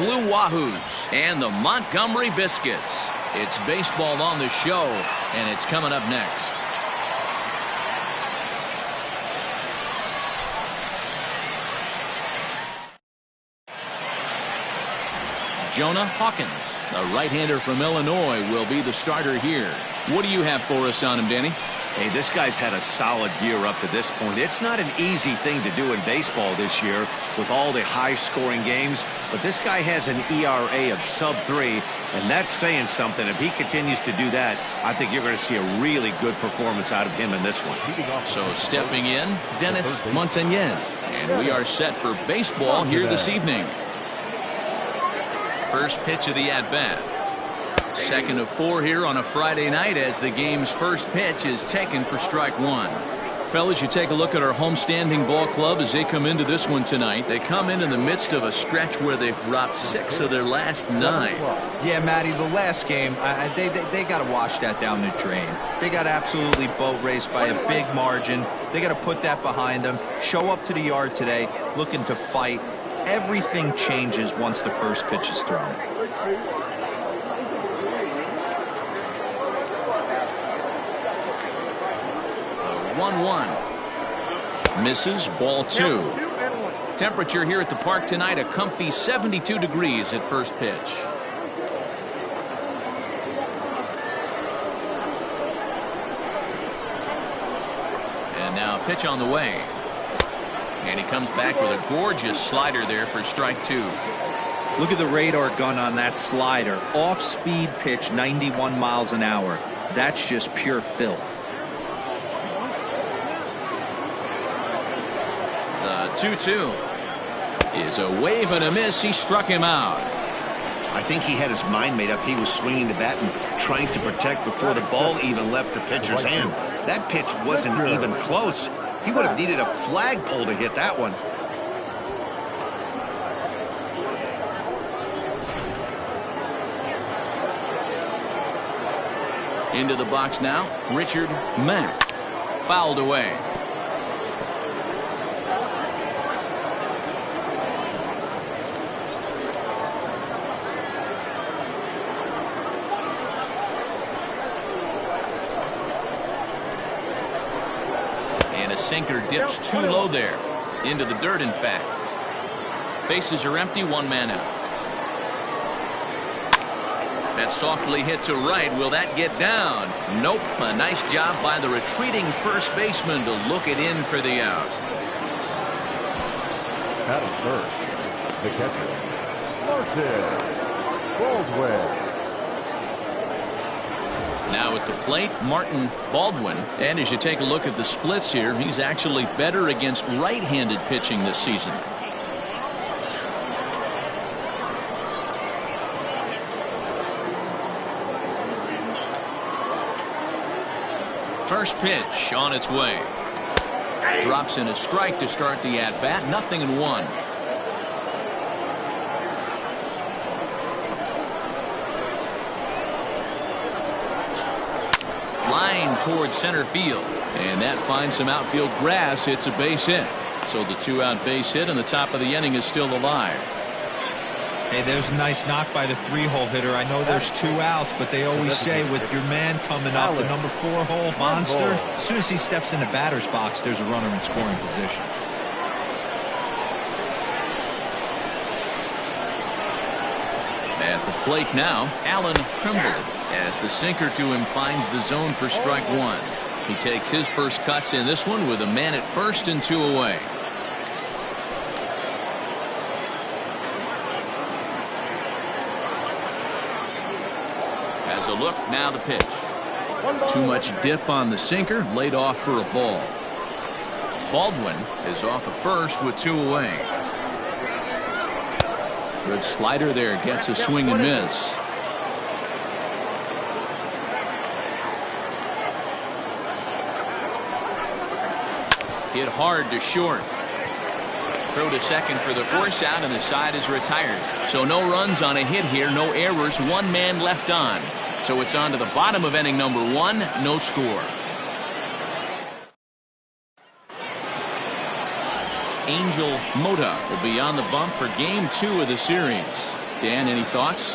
Blue Wahoos and the Montgomery Biscuits. It's baseball on the show, and it's coming up next. Jonah Hawkins, the right-hander from Illinois, will be the starter here. What do you have for us on him, Danny? Hey, this guy's had a solid year up to this point. It's not an easy thing to do in baseball this year with all the high-scoring games, but this guy has an ERA of sub-3, and that's saying something. If he continues to do that, I think you're going to see a really good performance out of him in this one. So stepping in, Dennis Montañez, and we are set for baseball here this evening. First pitch of the at-bat. Second of 4 here on a Friday night as the game's first pitch is taken for strike 1. Fellas, you take a look at our homestanding ball club as they come into this one tonight. They come in the midst of a stretch where they've dropped 6 of their last 9. Yeah, Matty, the last game, they got to wash that down the drain. They got absolutely boat raced by a big margin. They got to put that behind them. Show up to the yard today looking to fight. Everything changes once the first pitch is thrown. The 1-1. Misses, ball 2. Temperature here at the park tonight, a comfy 72 degrees at first pitch. And now pitch on the way. And he comes back with a gorgeous slider there for strike 2. Look at the radar gun on that slider. Off-speed pitch, 91 miles an hour. That's just pure filth. The 2-2 is a wave and a miss. He struck him out. I think he had his mind made up. He was swinging the bat and trying to protect before the ball even left the pitcher's hand. That pitch wasn't even close. He would have needed a flagpole to hit that one. Into the box now, Richard Mack. Fouled away. And a sinker dips too low there. Into the dirt, in fact. Bases are empty, 1 man out. That's softly hit to right. Will that get down? Nope. A nice job by the retreating first baseman to look it in for the out. At first, the catcher, Martin Baldwin. Now at the plate, Martin Baldwin. And as you take a look at the splits here, he's actually better against right-handed pitching this season. First pitch on its way. Drops in a strike to start the at-bat. 0-1. Line towards center field. And that finds some outfield grass. It's a base hit. So the 2-out base hit and the top of the inning is still alive. Hey, there's a nice knock by the 3-hole hitter. I know there's 2 outs, but they always say with your man coming up, the number 4-hole monster, as soon as he steps in the batter's box, there's a runner in scoring position. At the plate now, Alan Trimble, as the sinker to him finds the zone for strike 1. He takes his first cuts in this one with a man at first and 2 away. As a look, now the pitch. Too much dip on the sinker, laid off for a ball. Baldwin is off at first with 2 away. Good slider there, gets a swing and miss. Hit hard to short. Throw to second for the force out, and the side is retired. So no runs on a hit here, no errors, 1 man left on. So it's on to the bottom of inning number 1, no score. Angel Mota will be on the bump for game 2 of the series. Dan, any thoughts?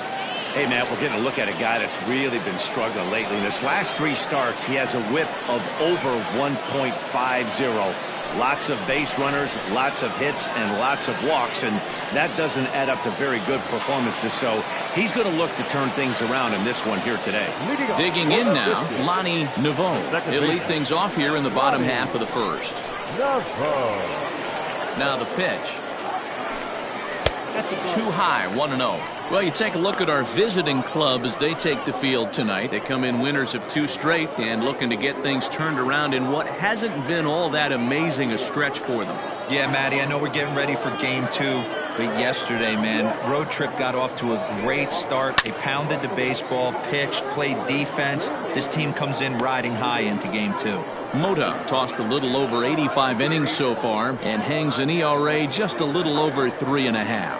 Hey, Matt, we're getting a look at a guy that's really been struggling lately. In his last 3 starts, he has a whip of over 1.50. Lots of base runners, lots of hits, and lots of walks, and that doesn't add up to very good performances. So he's going to look to turn things around in this one here today. Digging in now, Lonnie Navone. He'll lead things off here in the bottom half of the first. Now the pitch. Too high, 1-0. Well, you take a look at our visiting club as they take the field tonight. They come in winners of 2 straight and looking to get things turned around in what hasn't been all that amazing a stretch for them. Yeah, Matty, I know we're getting ready for game 2, but yesterday, man, road trip got off to a great start. They pounded the baseball, pitched, played defense. This team comes in riding high into game 2. Mota tossed a little over 85 innings so far and hangs an ERA just a little over 3.5.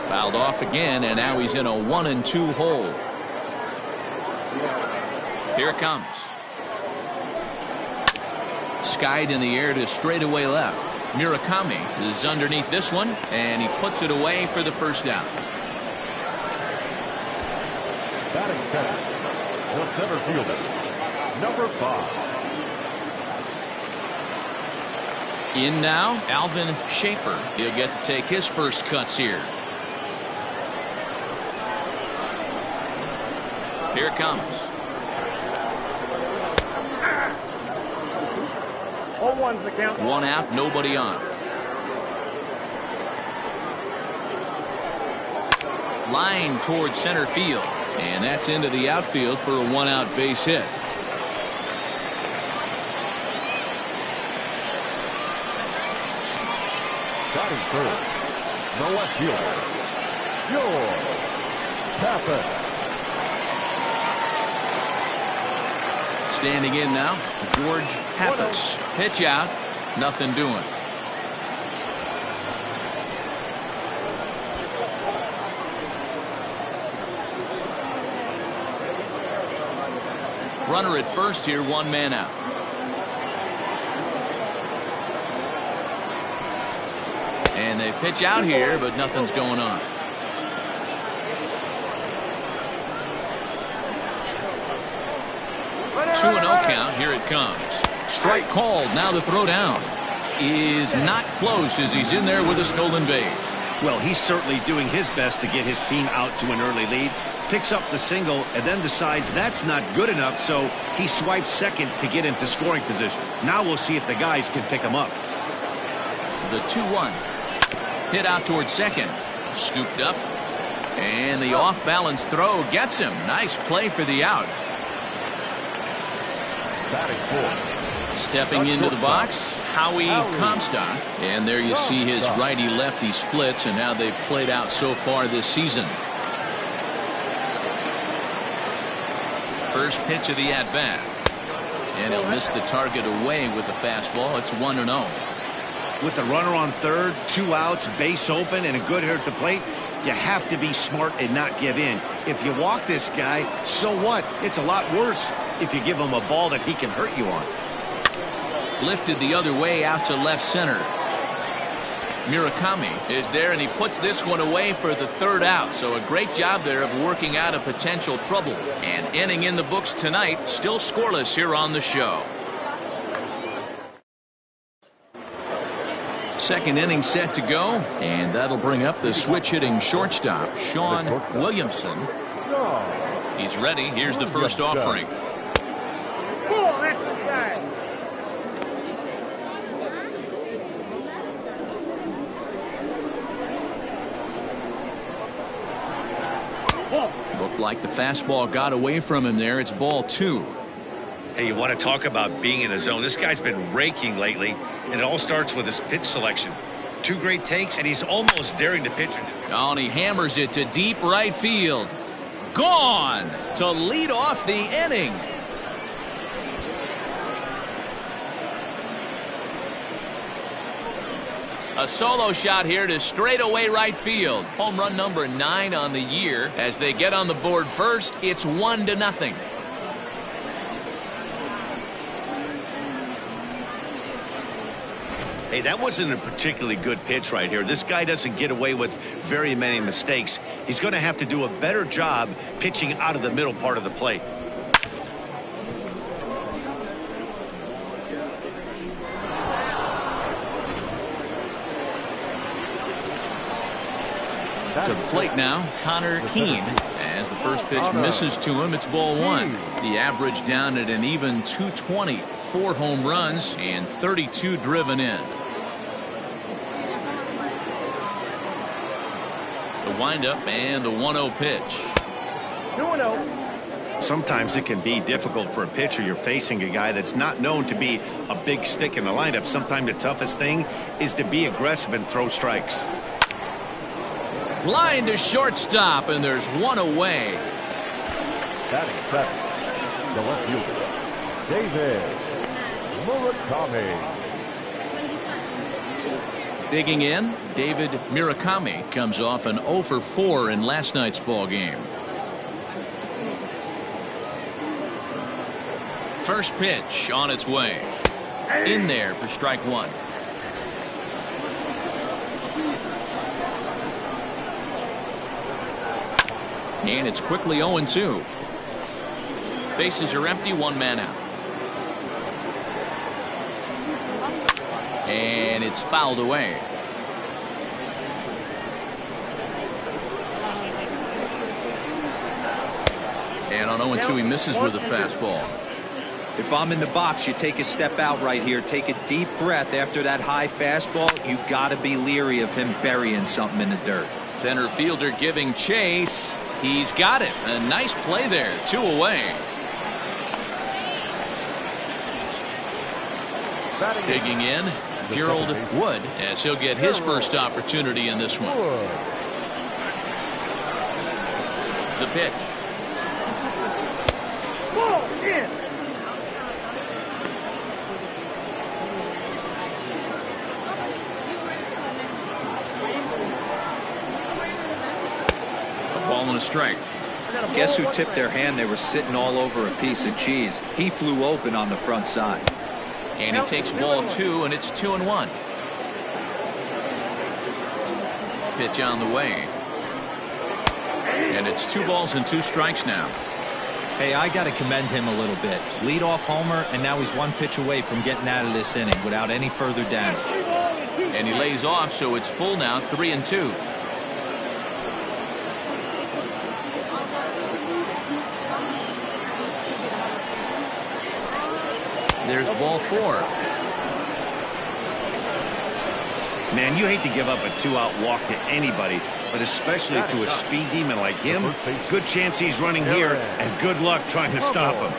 Fouled off again, and now he's in a 1-2 hole. Here it comes. Skied in the air to straightaway left. Murakami is underneath this one, and he puts it away for the first down. Batting center, the center fielder, number 5. In now, Alvin Schaefer. He'll get to take his first cuts here. Here it comes. 0-1's the count. 1 out, nobody on. Line towards center field, and that's into the outfield for a 1-out base hit. Batting first, the left fielder, George Pappas. Standing in now, George Pappas. Pitch out, nothing doing. Runner at first here, 1 man out. And they pitch out here, but nothing's going on. 2-0 count. Here it comes. Strike called. Now the throw down is not close as he's in there with a stolen base. Well, he's certainly doing his best to get his team out to an early lead. Picks up the single and then decides that's not good enough, so he swipes second to get into scoring position. Now we'll see if the guys can pick him up. The 2-1 hit out towards second. Scooped up, and the off-balance throw gets him. Nice play for the out. Batting fourth. Stepping into the box, Howie Comstock. And there you see his righty-lefty splits and how they've played out so far this season. First pitch of the at-bat. And he'll miss the target away with the fastball. It's 1-0. With the runner on third, 2 outs, base open, and a good hitter at the plate, you have to be smart and not give in. If you walk this guy, so what? It's a lot worse if you give him a ball that he can hurt you on. Lifted the other way out to left center. Murakami is there, and he puts this one away for the 3rd out. So a great job there of working out a potential trouble. And inning in the books tonight, still scoreless here on the show. Second inning set to go, and that'll bring up the switch-hitting shortstop, Sean Williamson. He's ready. Here's the first offering. Looked like the fastball got away from him there. It's ball 2. Hey, you want to talk about being in the zone? This guy's been raking lately, and it all starts with his pitch selection. 2 great takes, and he's almost daring to pitch it. Oh, and he hammers it to deep right field. Gone to lead off the inning. A solo shot here to straightaway right field. Home run number 9 on the year. As they get on the board first, it's 1-0. Hey, that wasn't a particularly good pitch right here. This guy doesn't get away with very many mistakes. He's going to have to do a better job pitching out of the middle part of the plate. To the plate now, Connor Keene. As the first pitch misses to him, it's ball one. The average down at an even 220. 4 home runs and 32 driven in. The windup and the 1-0 pitch. 2-0. Sometimes it can be difficult for a pitcher. You're facing a guy that's not known to be a big stick in the lineup. Sometimes the toughest thing is to be aggressive and throw strikes. Line to shortstop, and there's one away. Batting second, the left fielder, David Murakami. Digging in, David Murakami comes off an 0 for 4 in last night's ball game. First pitch on its way. In there for strike one. And it's quickly 0-2. Bases are empty, 1 man out. And it's fouled away. And on 0-2 he misses with a fastball. If I'm in the box, you take a step out right here, take a deep breath after that high fastball. You got to be leery of him burying something in the dirt. Center fielder giving chase. He's got it. A nice play there. 2 away. Digging in, Gerald Wood, as he'll get his first opportunity in this one. The pitch. Ball in. Ball and a strike. Guess who tipped their hand? They were sitting all over a piece of cheese. He flew open on the front side. And he takes ball 2, and it's 2-1. Pitch on the way. And it's 2 balls and 2 strikes now. Hey, I got to commend him a little bit. Leadoff homer, and now he's 1 pitch away from getting out of this inning without any further damage. And he lays off, so it's full now, 3-2. There's ball 4. Man, you hate to give up a 2-out walk to anybody, but especially to a speed demon like him. Good chance he's running here, and good luck trying to stop him.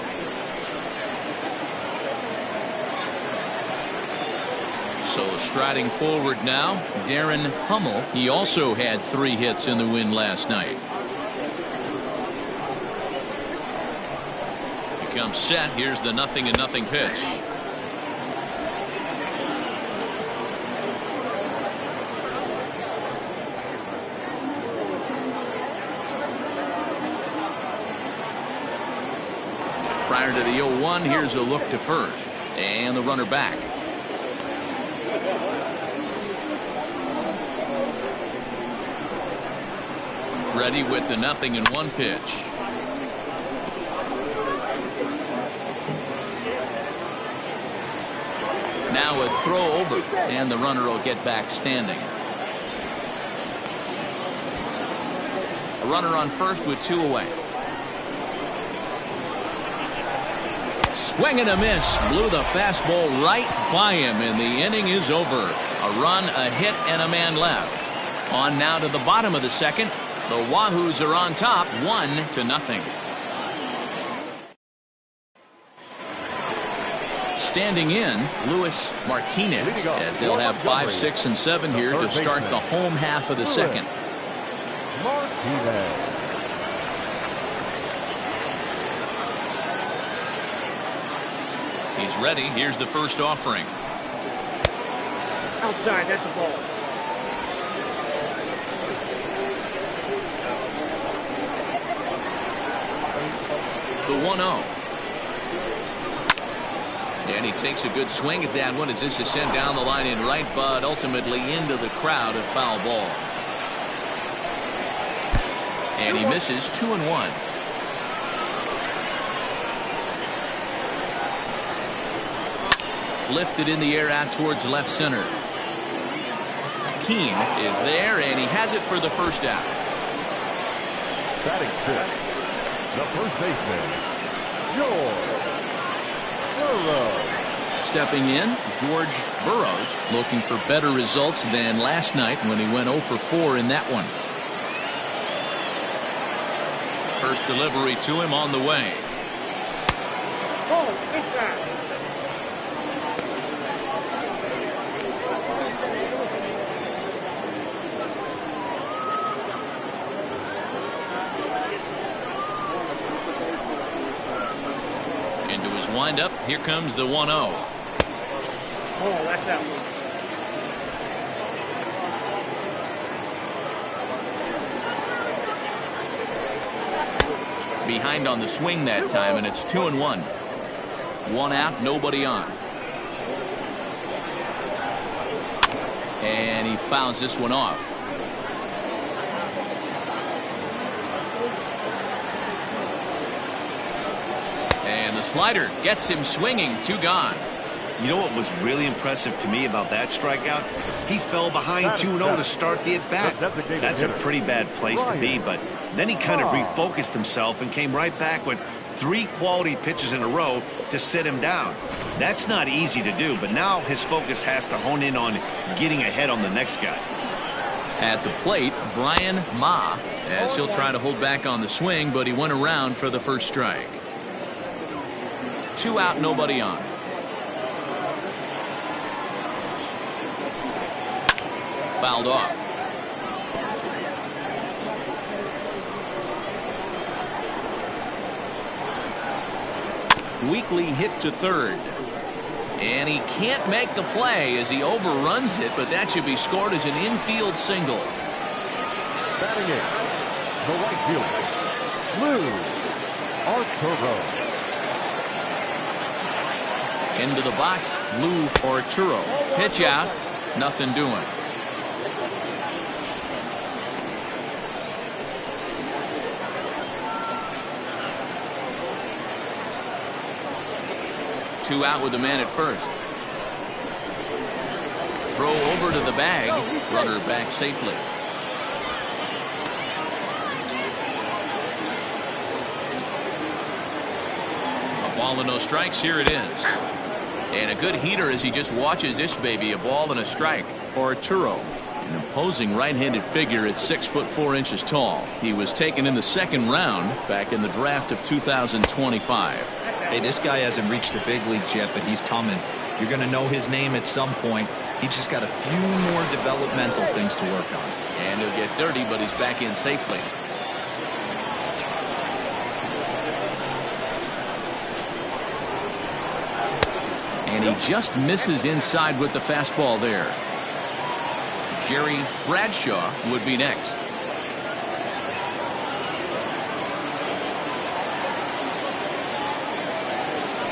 So striding forward now, Darren Hummel. He also had 3 hits in the win last night. Comes set. Here's the 0-0 pitch. Prior to the 0-1, here's a look to first, and the runner back. Ready with the 0-1 pitch. Now a throw over, and the runner will get back standing. A runner on first with 2 away. Swing and a miss. Blew the fastball right by him, and the inning is over. A run, a hit, and a man left. On now to the bottom of the second. The Wahoos are on top, 1-0. Standing in, Luis Martinez, as they'll have 5, 6, and 7 here to start the home half of the second. He's ready. Here's the first offering. Outside, that's the ball. The 1-0. And he takes a good swing at that one as this is sent down the line in right, but ultimately into the crowd, a foul ball. And he misses 2-1. Lifted in the air out towards left center. Keene is there, and he has it for the first out. Batting fifth, the first baseman, George Burrows. Stepping in, George Burrows, looking for better results than last night when he went 0 for 4 in that one. First delivery to him on the way. Oh, big time. Into his windup, here comes the 1-0. Oh, that's that one. Behind on the swing that time, and it's 2-1. One out, nobody on. And he fouls this one off. And the slider gets him swinging. 2 gone. You know what was really impressive to me about that strikeout? He fell behind 2-0 to start the at-bat. That's a pretty bad place to be, but then he kind of refocused himself and came right back with 3 quality pitches in a row to sit him down. That's not easy to do, but now his focus has to hone in on getting ahead on the next guy. At the plate, Brian Ma, as he'll try to hold back on the swing, but he went around for the first strike. 2 out, nobody on. Fouled off. Weekly hit to third. And he can't make the play as he overruns it, but that should be scored as an infield single. Batting in, the right fielder, Lou Arturo. Into the box, Lou Arturo. Pitch out, nothing doing. Two out with the man at first. Throw over to the bag. Runner back safely. A ball and no strikes. Here it is. And a good heater as he just watches this baby. A ball and a strike. Arturo, an imposing right-handed figure at 6'4" tall. He was taken in the second round back in the draft of 2025. Hey, this guy hasn't reached the big leagues yet, but he's coming. You're going to know his name at some point. He just got a few more developmental things to work on. And he'll get dirty, but he's back in safely. And he just misses inside with the fastball there. Jerry Bradshaw would be next.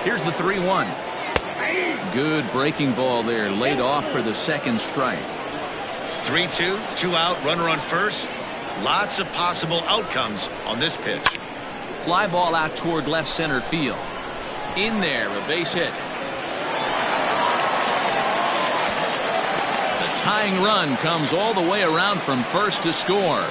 Here's the 3-1. Good breaking ball there, laid off for the second strike. 3-2, 2 out, runner on first. Lots of possible outcomes on this pitch. Fly ball out toward left center field. In there, a base hit. The tying run comes all the way around from first to score.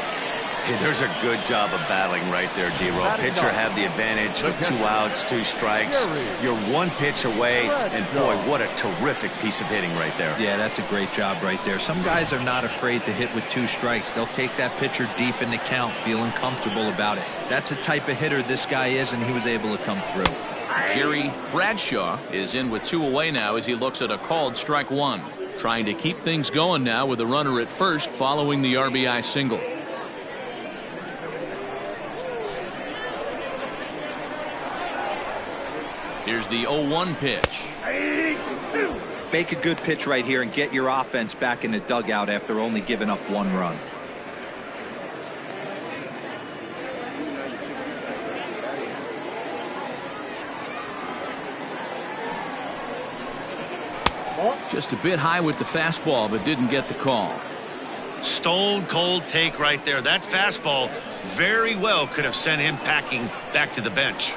Hey, there's a good job of battling right there, D-Row. Pitcher had the advantage with 2 outs, 2 strikes. You're 1 pitch away, and boy, what a terrific piece of hitting right there. Yeah, that's a great job right there. Some guys are not afraid to hit with 2 strikes. They'll take that pitcher deep in the count, feeling comfortable about it. That's the type of hitter this guy is, and he was able to come through. Jerry Bradshaw is in with 2 away now as he looks at a called strike 1. Trying to keep things going now with a runner at first following the RBI single. Here's the 0-1 pitch. Make a good pitch right here and get your offense back in the dugout after only giving up 1 run. Just a bit high with the fastball, but didn't get the call. Stone cold take right there. That fastball very well could have sent him packing back to the bench.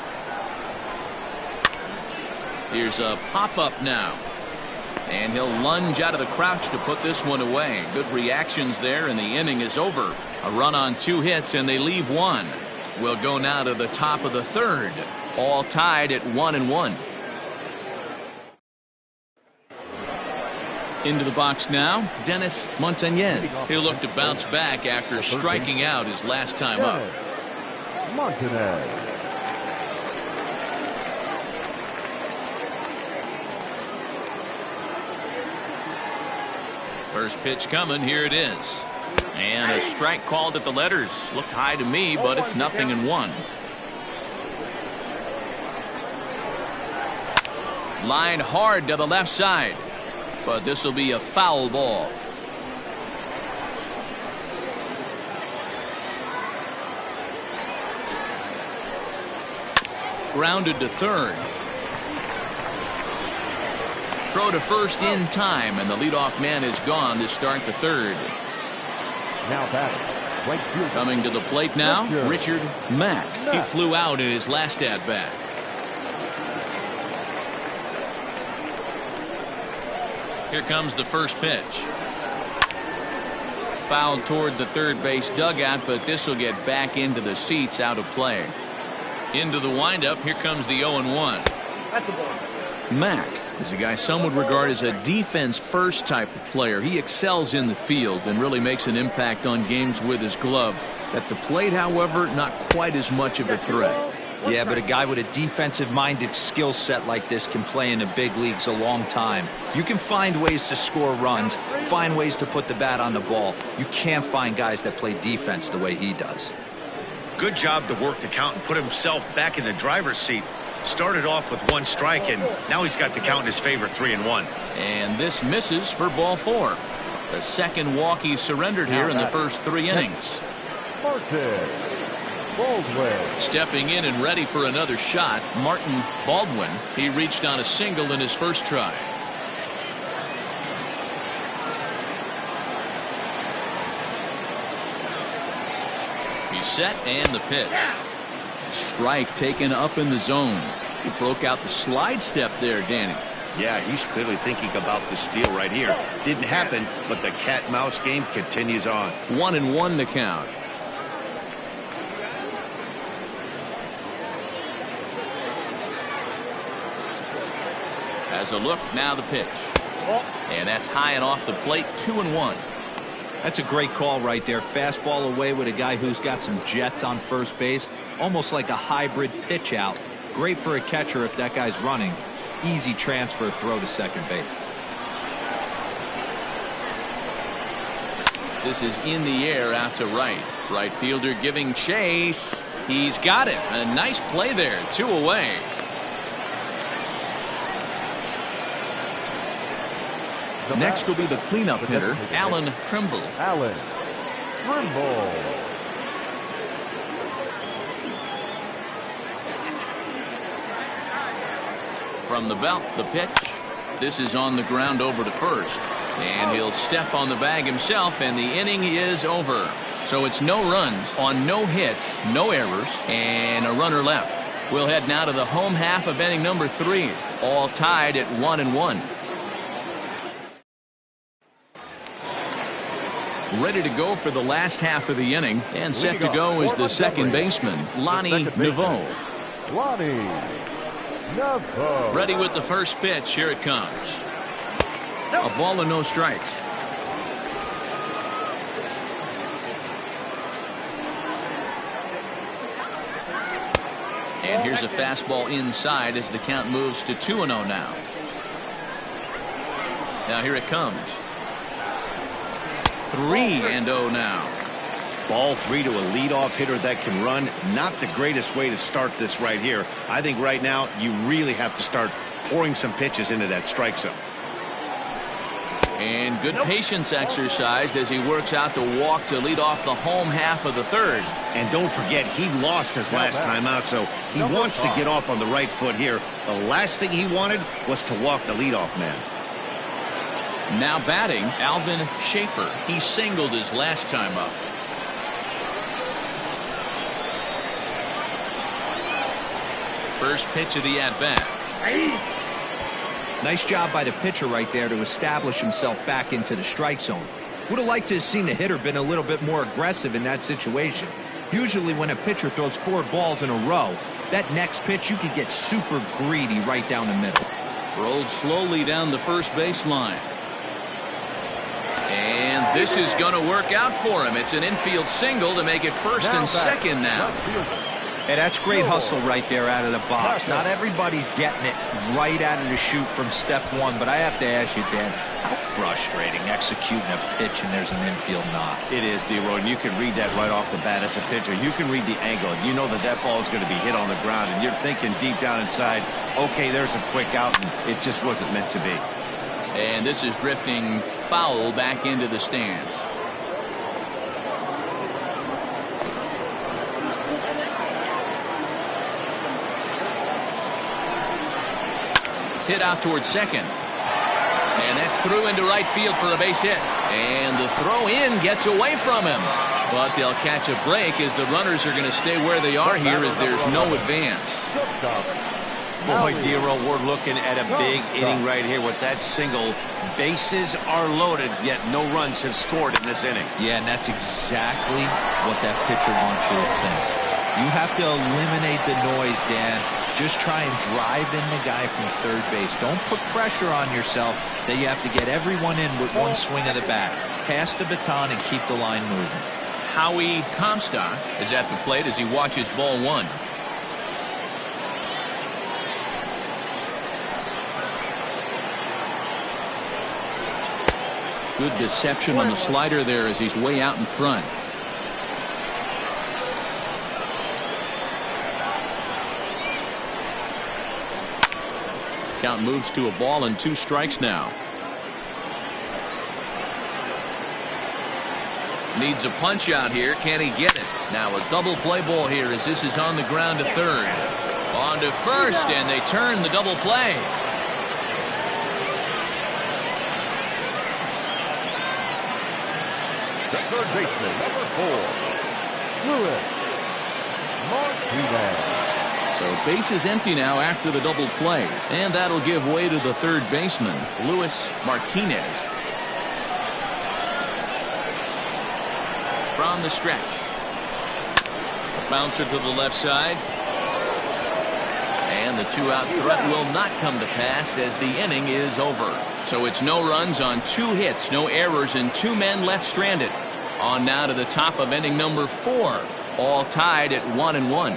Here's a pop-up now. And he'll lunge out of the crouch to put this one away. Good reactions there, and the inning is over. A run on 2 hits, and they leave 1. We'll go now to the top of the 3rd. All tied at 1-1. Into the box now, Dennis Montañez. He'll look to bounce back after striking out his last time up. Montañez. First pitch coming, here it is. And a strike called at the letters. Looked high to me, but it's 0-1. Line hard to the left side. But this will be a foul ball. Grounded to third. Throw to first in time, and the leadoff man is gone to start the 3rd. Now batting, right fielder. Coming to the plate now, Richard Mack. He flew out in his last at-bat. Here comes the first pitch. Fouled toward the third base dugout, but this will get back into the seats, out of play. Into the windup, here comes the 0-1. That's the ball. Mack is a guy some would regard as a defense-first type of player. He excels in the field and really makes an impact on games with his glove. At the plate, however, not quite as much of a threat. Yeah, but a guy with a defensive-minded skill set like this can play in the big leagues a long time. You can find ways to score runs, find ways to put the bat on the ball. You can't find guys that play defense the way he does. Good job to work the count and put himself back in the driver's seat. Started off with 1 strike, and now he's got the count in his favor, 3-1. And this misses for ball 4. The second walk he surrendered here in the first 3 innings. Martin Baldwin. Stepping in and ready for another shot, Martin Baldwin. He reached on a single in his first try. He's set, and the pitch. Strike taken up in the zone. He broke out the slide step there, Danny. Yeah, he's clearly thinking about the steal right here. Didn't happen, but the cat-mouse game continues on. 1-1 the count. As a look, now the pitch. And that's high and off the plate, 2-1. That's a great call right there. Fastball away with a guy who's got some jets on first base. Almost like a hybrid pitch out. Great for a catcher if that guy's running. Easy transfer throw to second base. This is in the air out to right. Right fielder giving chase. He's got it. A nice play there. 2 away. Next will be the cleanup hitter, Alan Trimble. Alan Trimble. From the belt, the pitch. This is on the ground over to first. And he'll step on the bag himself, and the inning is over. So it's no runs on no hits, no errors, and a runner left. We'll head now to the home half of inning number 3. All tied at 1-1. Ready to go for the last half of the inning, and set to go is the second baseman, Lonnie Naveau. Lonnie Naveau. Ready with the first pitch. Here it comes. A ball and no strikes. And here's a fastball inside as the count moves to 2-0 now. Now here it comes. 3-0 now. Ball 3 to a leadoff hitter that can run. Not the greatest way to start this right here. I think right now you really have to start pouring some pitches into that strike zone. And good patience exercised as he works out the walk to lead off the home half of the 3rd. And don't forget, he lost his last time out, so he wants to get off on the right foot here. The last thing he wanted was to walk the leadoff man. Now batting, Alvin Schaefer. He singled his last time up. First pitch of the at-bat. Nice job by the pitcher right there to establish himself back into the strike zone. Would have liked to have seen the hitter been a little bit more aggressive in that situation. Usually when a pitcher throws 4 balls in a row, that next pitch you could get super greedy right down the middle. Rolled slowly down the first baseline. And this is going to work out for him. It's an infield single to make it first and second now. Hey, that's great hustle right there out of the box. Not everybody's getting it right out of the chute from step one, but I have to ask you, Dan, how frustrating executing a pitch and there's an infield knock. It is, D-Roy, and you can read that right off the bat as a pitcher. You can read the angle. You know that that ball is going to be hit on the ground, and you're thinking deep down inside, okay, there's a quick out, and it just wasn't meant to be. And this is drifting foul back into the stands. Hit out towards second. And that's through into right field for a base hit. And the throw in gets away from him. But they'll catch a break as the runners are going to stay where they are here as there's no advance. Boy, Dero, we're looking at a big inning right here with that single. Bases are loaded, yet no runs have scored in this inning. Yeah, and that's exactly what that pitcher wants you to think. You have to eliminate the noise, Dan. Just try and drive in the guy from third base. Don't put pressure on yourself that you have to get everyone in with one swing of the bat. Pass the baton and keep the line moving. Howie Comstock is at the plate as he watches ball one. Good deception on the slider there as he's way out in front. Count moves to a ball and 2 strikes now. Needs a punch out here. Can he get it? Now a double play ball here as this is on the ground to third. On to first, and they turn the double play. The third baseman, number 4, Luis Martinez. So base is empty now after the double play, and that'll give way to the third baseman, Luis Martinez. From the stretch. A bouncer to the left side. And the 2-out threat will not come to pass as the inning is over. So it's no runs on 2 hits, no errors, and 2 men left stranded. On now to the top of inning number 4, all tied at 1-1.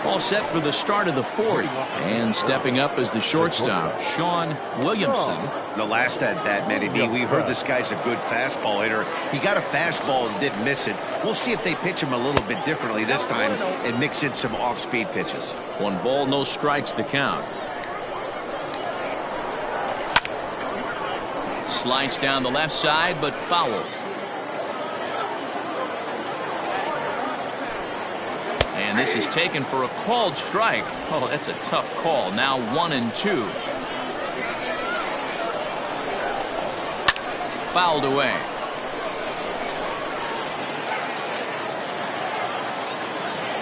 All set for the start of the 4th, and stepping up as the shortstop, Sean Williamson. The last at that, Matty B, we heard this guy's a good fastball hitter. He got a fastball and didn't miss it. We'll see if they pitch him a little bit differently this time and mix in some off-speed pitches. 1 ball, no strikes the count. Sliced down the left side, but foul. And this is taken for a called strike. Oh, that's a tough call. Now 1-2. Fouled away.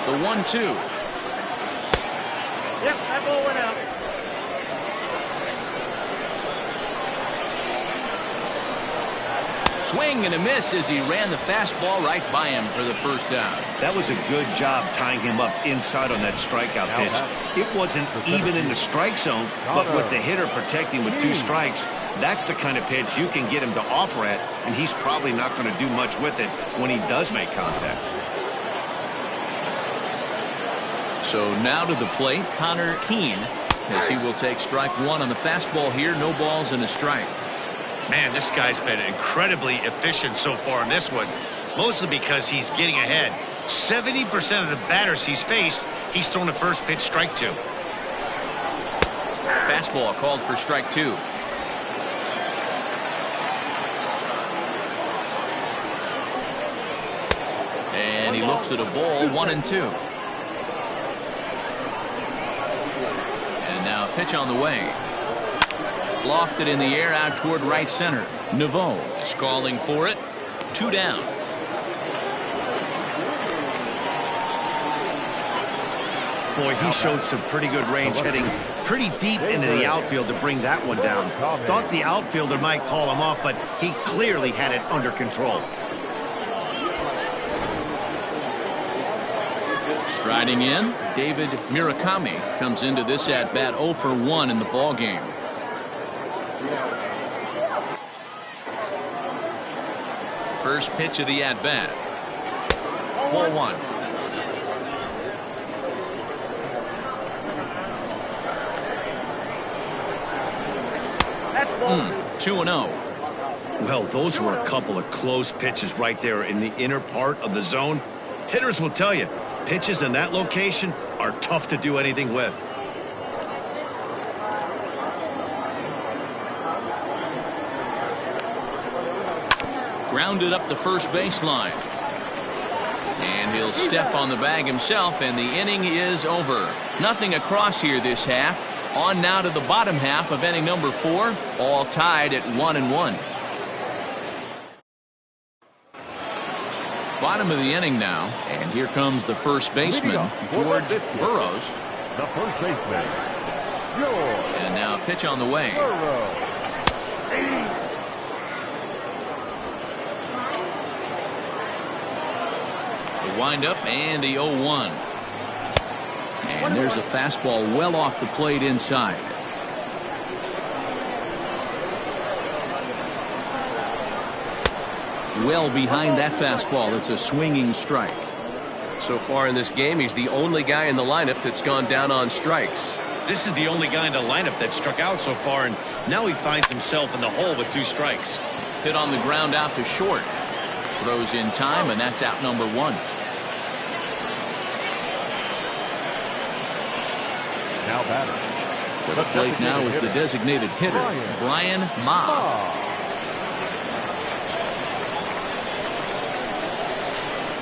The 1-2. Yep, that ball went out. Swing and a miss as he ran the fastball right by him for the first out. That was a good job tying him up inside on that strikeout pitch. It wasn't even in the strike zone, but with the hitter protecting with 2 strikes, that's the kind of pitch you can get him to offer at, and he's probably not going to do much with it when he does make contact. So now to the plate, Connor Keene, as he will take strike 1 on the fastball here. No balls and a strike. Man, this guy's been incredibly efficient so far in this one, mostly because he's getting ahead. 70% of the batters he's faced, he's thrown the first pitch strike 2. Fastball called for strike 2. And he looks at a ball, 1-2. And Now pitch on the way. Lofted in the air out toward right center. Naveau is calling for it. 2 down. Boy, he showed some pretty good range, heading pretty deep into the outfield to bring that one down. Thought the outfielder might call him off, but he clearly had it under control. Striding in, David Murakami comes into this at bat 0 for 1 in the ball game. First pitch of the at bat. Ball 1. 2-0. Well, those were a couple of close pitches right there in the inner part of the zone. Hitters will tell you, pitches in that location are tough to do anything with. Grounded up the first baseline. And he'll step on the bag himself, and the inning is over. Nothing across here this half. On now to the bottom half of inning number 4, all tied at 1-1. Bottom of the inning now, and here comes the first baseman, George Burroughs. The first baseman, George. And now pitch on the way. The windup and the 0-1. And there's a fastball well off the plate inside. Well behind that fastball. It's a swinging strike. So far in this game, he's the only guy in the lineup that's gone down on strikes. This is the only guy in the lineup that struck out so far, and now he finds himself in the hole with 2 strikes. Hit on the ground out to short. Throws in time, and that's out number 1. Now batter. To the plate now is the designated hitter, Brian Ma.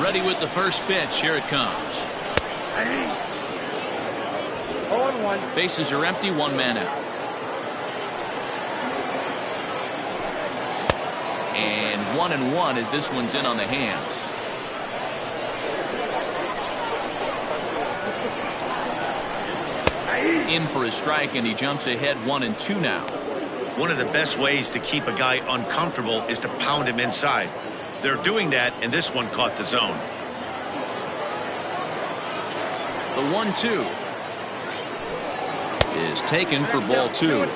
Ready with the first pitch. Here it comes. 0-1. Bases are empty. 1 man out. And 1-1 as this one's in on the hands. In for a strike, and he jumps ahead 1-2 now. One of the best ways to keep a guy uncomfortable is to pound him inside. They're doing that, and this one caught the zone. The 1-2 is taken for ball 2.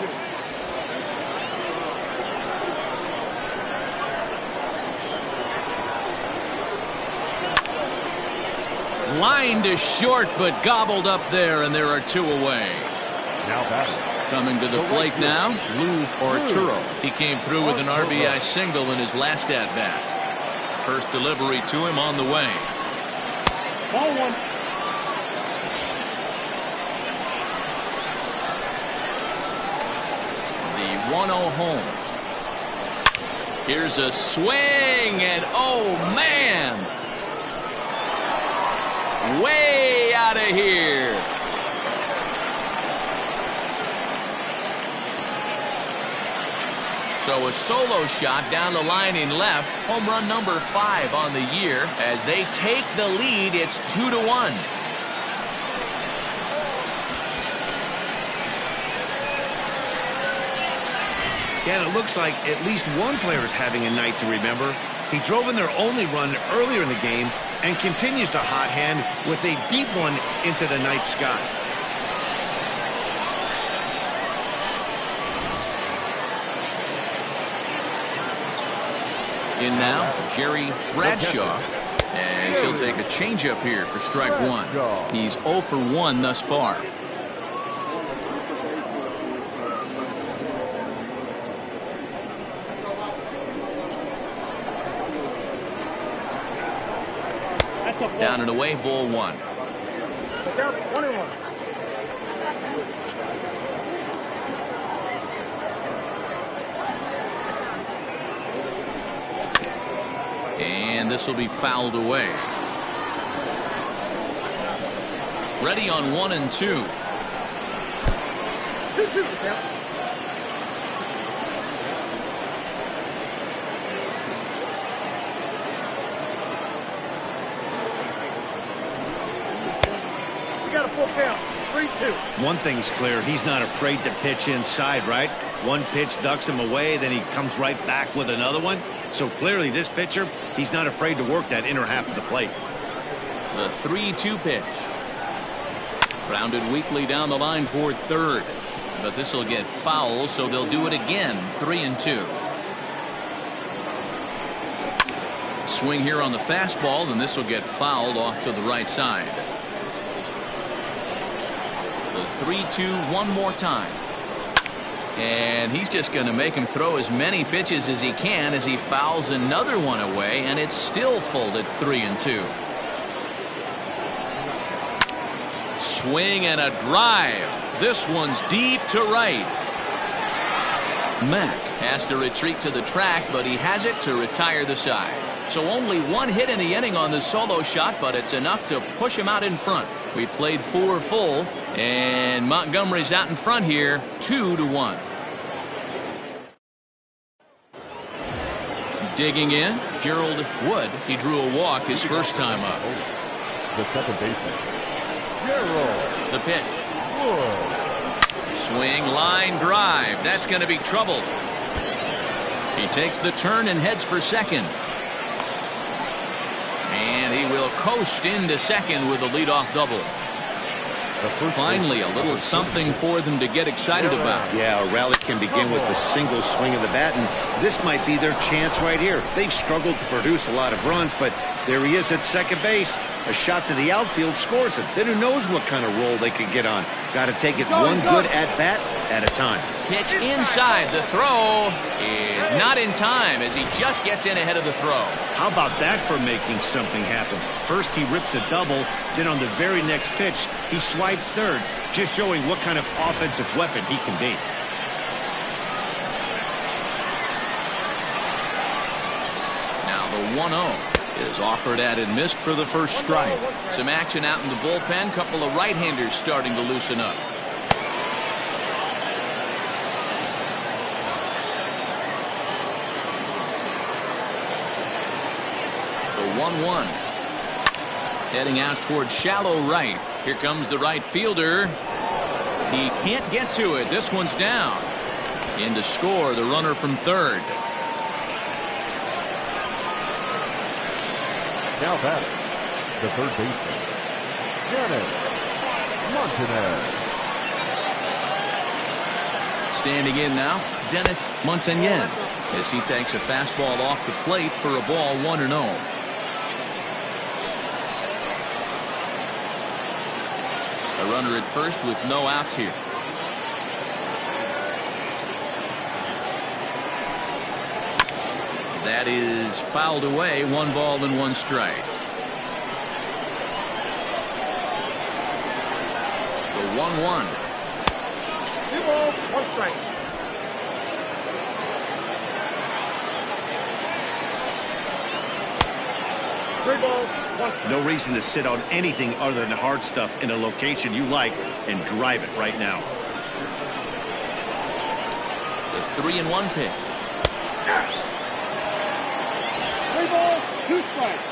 Line to short, but gobbled up there, and there are 2 away. Now batter. Coming to the plate now, Lou Arturo. He came through with an RBI single in his last at-bat. First delivery to him on the way. Ball 1. The 1-0 home. Here's a swing, and oh man! Way out of here. So a solo shot down the line in left. Home run number 5 on the year. As they take the lead, it's 2-1. Yeah, and it looks like at least one player is having a night to remember. He drove in their only run earlier in the game and continues the hot hand with a deep one into the night sky. In now, Jerry Bradshaw, as he'll take a changeup here for strike 1. He's 0 for 1 thus far. Down and away, ball 1. 1-1. And this will be fouled away. Ready on 1-2. 2-2, count. We got a full count. 3-2. One thing's clear, he's not afraid to pitch inside, right? One pitch ducks him away, then he comes right back with another one. So clearly this pitcher, he's not afraid to work that inner half of the plate. The 3-2 pitch. Grounded weakly down the line toward third. But this will get foul, so they'll do it again. 3-2. Swing here on the fastball, and this will get fouled off to the right side. The 3-2 one more time. And he's just going to make him throw as many pitches as he can as he fouls another one away, and it's still folded 3-2. Swing and a drive. This one's deep to right. Mack has to retreat to the track, but he has it to retire the side. So only one hit in the inning on the solo shot, but it's enough to push him out in front. We played 4 full, and Montgomery's out in front here, 2-1. Digging in, Gerald Wood. He drew a walk his first time up. The second baseman, Gerald. The pitch. Wood. Swing, line drive. That's going to be trouble. He takes the turn and heads for second. And he will coast into second with a leadoff double. Finally, a little something for them to get excited about. Yeah, a rally can begin with a single swing of the bat, and this might be their chance right here. They've struggled to produce a lot of runs, but there he is at second base. A shot to the outfield scores it. Then who knows what kind of roll they could get on. Got to take it one good at-bat at a time. Pitch inside. The throw is not in time as he just gets in ahead of the throw. How about that for making something happen? First he rips a double, then on the very next pitch he swipes third, just showing what kind of offensive weapon he can be. Now the 1-0 is offered at and missed for the first strike. Some action out in the bullpen. Couple of right-handers starting to loosen up. The 1-1. Heading out towards shallow right. Here comes the right fielder. He can't get to it. This one's down. In to score, the runner from third. Now batting, the third baseman, Dennis Montanez. Standing in now, Dennis Montanez, as he takes a fastball off the plate for a ball 1-0. A runner at first with no outs here. That is fouled away. 1 ball and 1 strike. The 1-1. 2 balls, 1 strike. Three balls, 1 strike. No reason to sit on anything other than hard stuff in a location you like and drive it right now. The 3-1 pitch. 3 balls, 2 strikes.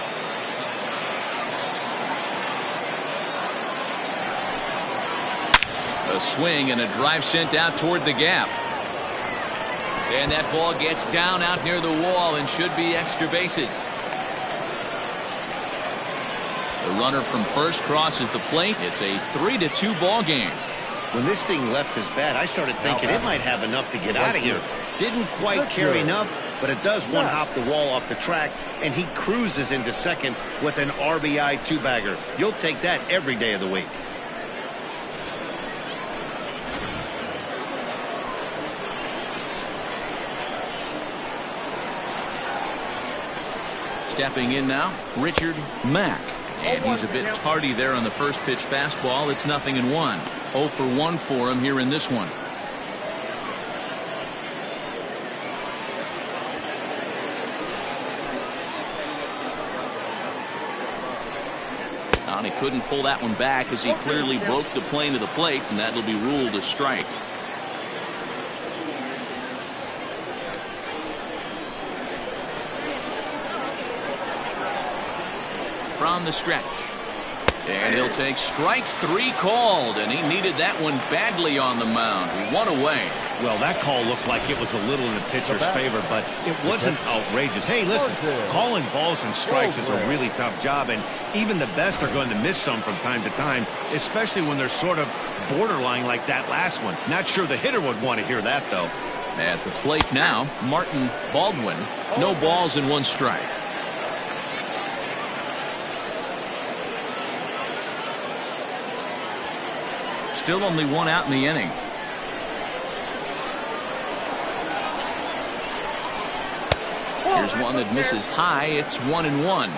A swing and a drive sent out toward the gap. And that ball gets down out near the wall and should be extra bases. The runner from first crosses the plate. It's a 3-2 ball game. When this thing left his bat, I started thinking it might have enough to get out of here. Didn't quite carry enough, but it does one-hop the wall off the track, and he cruises into second with an RBI 2-bagger. You'll take that every day of the week. Stepping in now, Richard Mack. And he's a bit tardy there on the first pitch fastball. It's 0-1. 0 for 1 for him here in this one. And he couldn't pull that one back as he clearly broke the plane of the plate, and that'll be ruled a strike. from the stretch. And he'll take strike 3 called, and he needed that one badly on the mound. 1 away. Well, that call looked like it was a little in the pitcher's favor, but it wasn't outrageous. Hey, listen, calling balls and strikes is a really tough job, and even the best are going to miss some from time to time, especially when they're sort of borderline like that last one. Not sure the hitter would want to hear that, though. At the plate now, Martin Baldwin. No balls and 1 strike. Still only 1 out in the inning. Here's one that misses high. It's 1-1.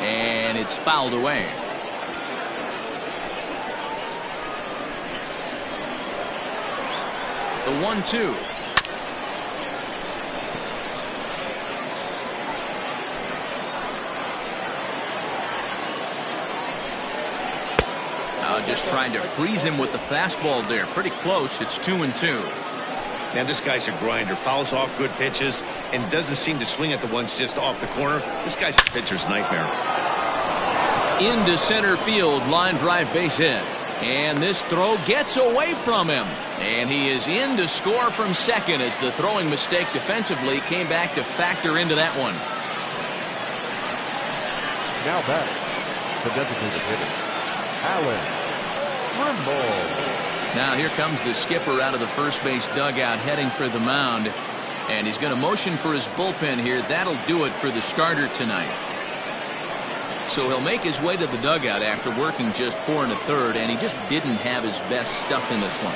And it's fouled away. The 1-2. Just trying to freeze him with the fastball there. Pretty close. It's 2-2. Man, this guy's a grinder. Fouls off good pitches and doesn't seem to swing at the ones just off the corner. This guy's a pitcher's nightmare. Into center field. Line drive base hit. And this throw gets away from him. And he is in to score from second as the throwing mistake defensively came back to factor into that one. Now batting, the designated hitter, Alan. Now here comes the skipper out of the first base dugout heading for the mound, and he's going to motion for his bullpen here. That'll do it for the starter tonight. So he'll make his way to the dugout after working just 4 1/3, and he just didn't have his best stuff in this one.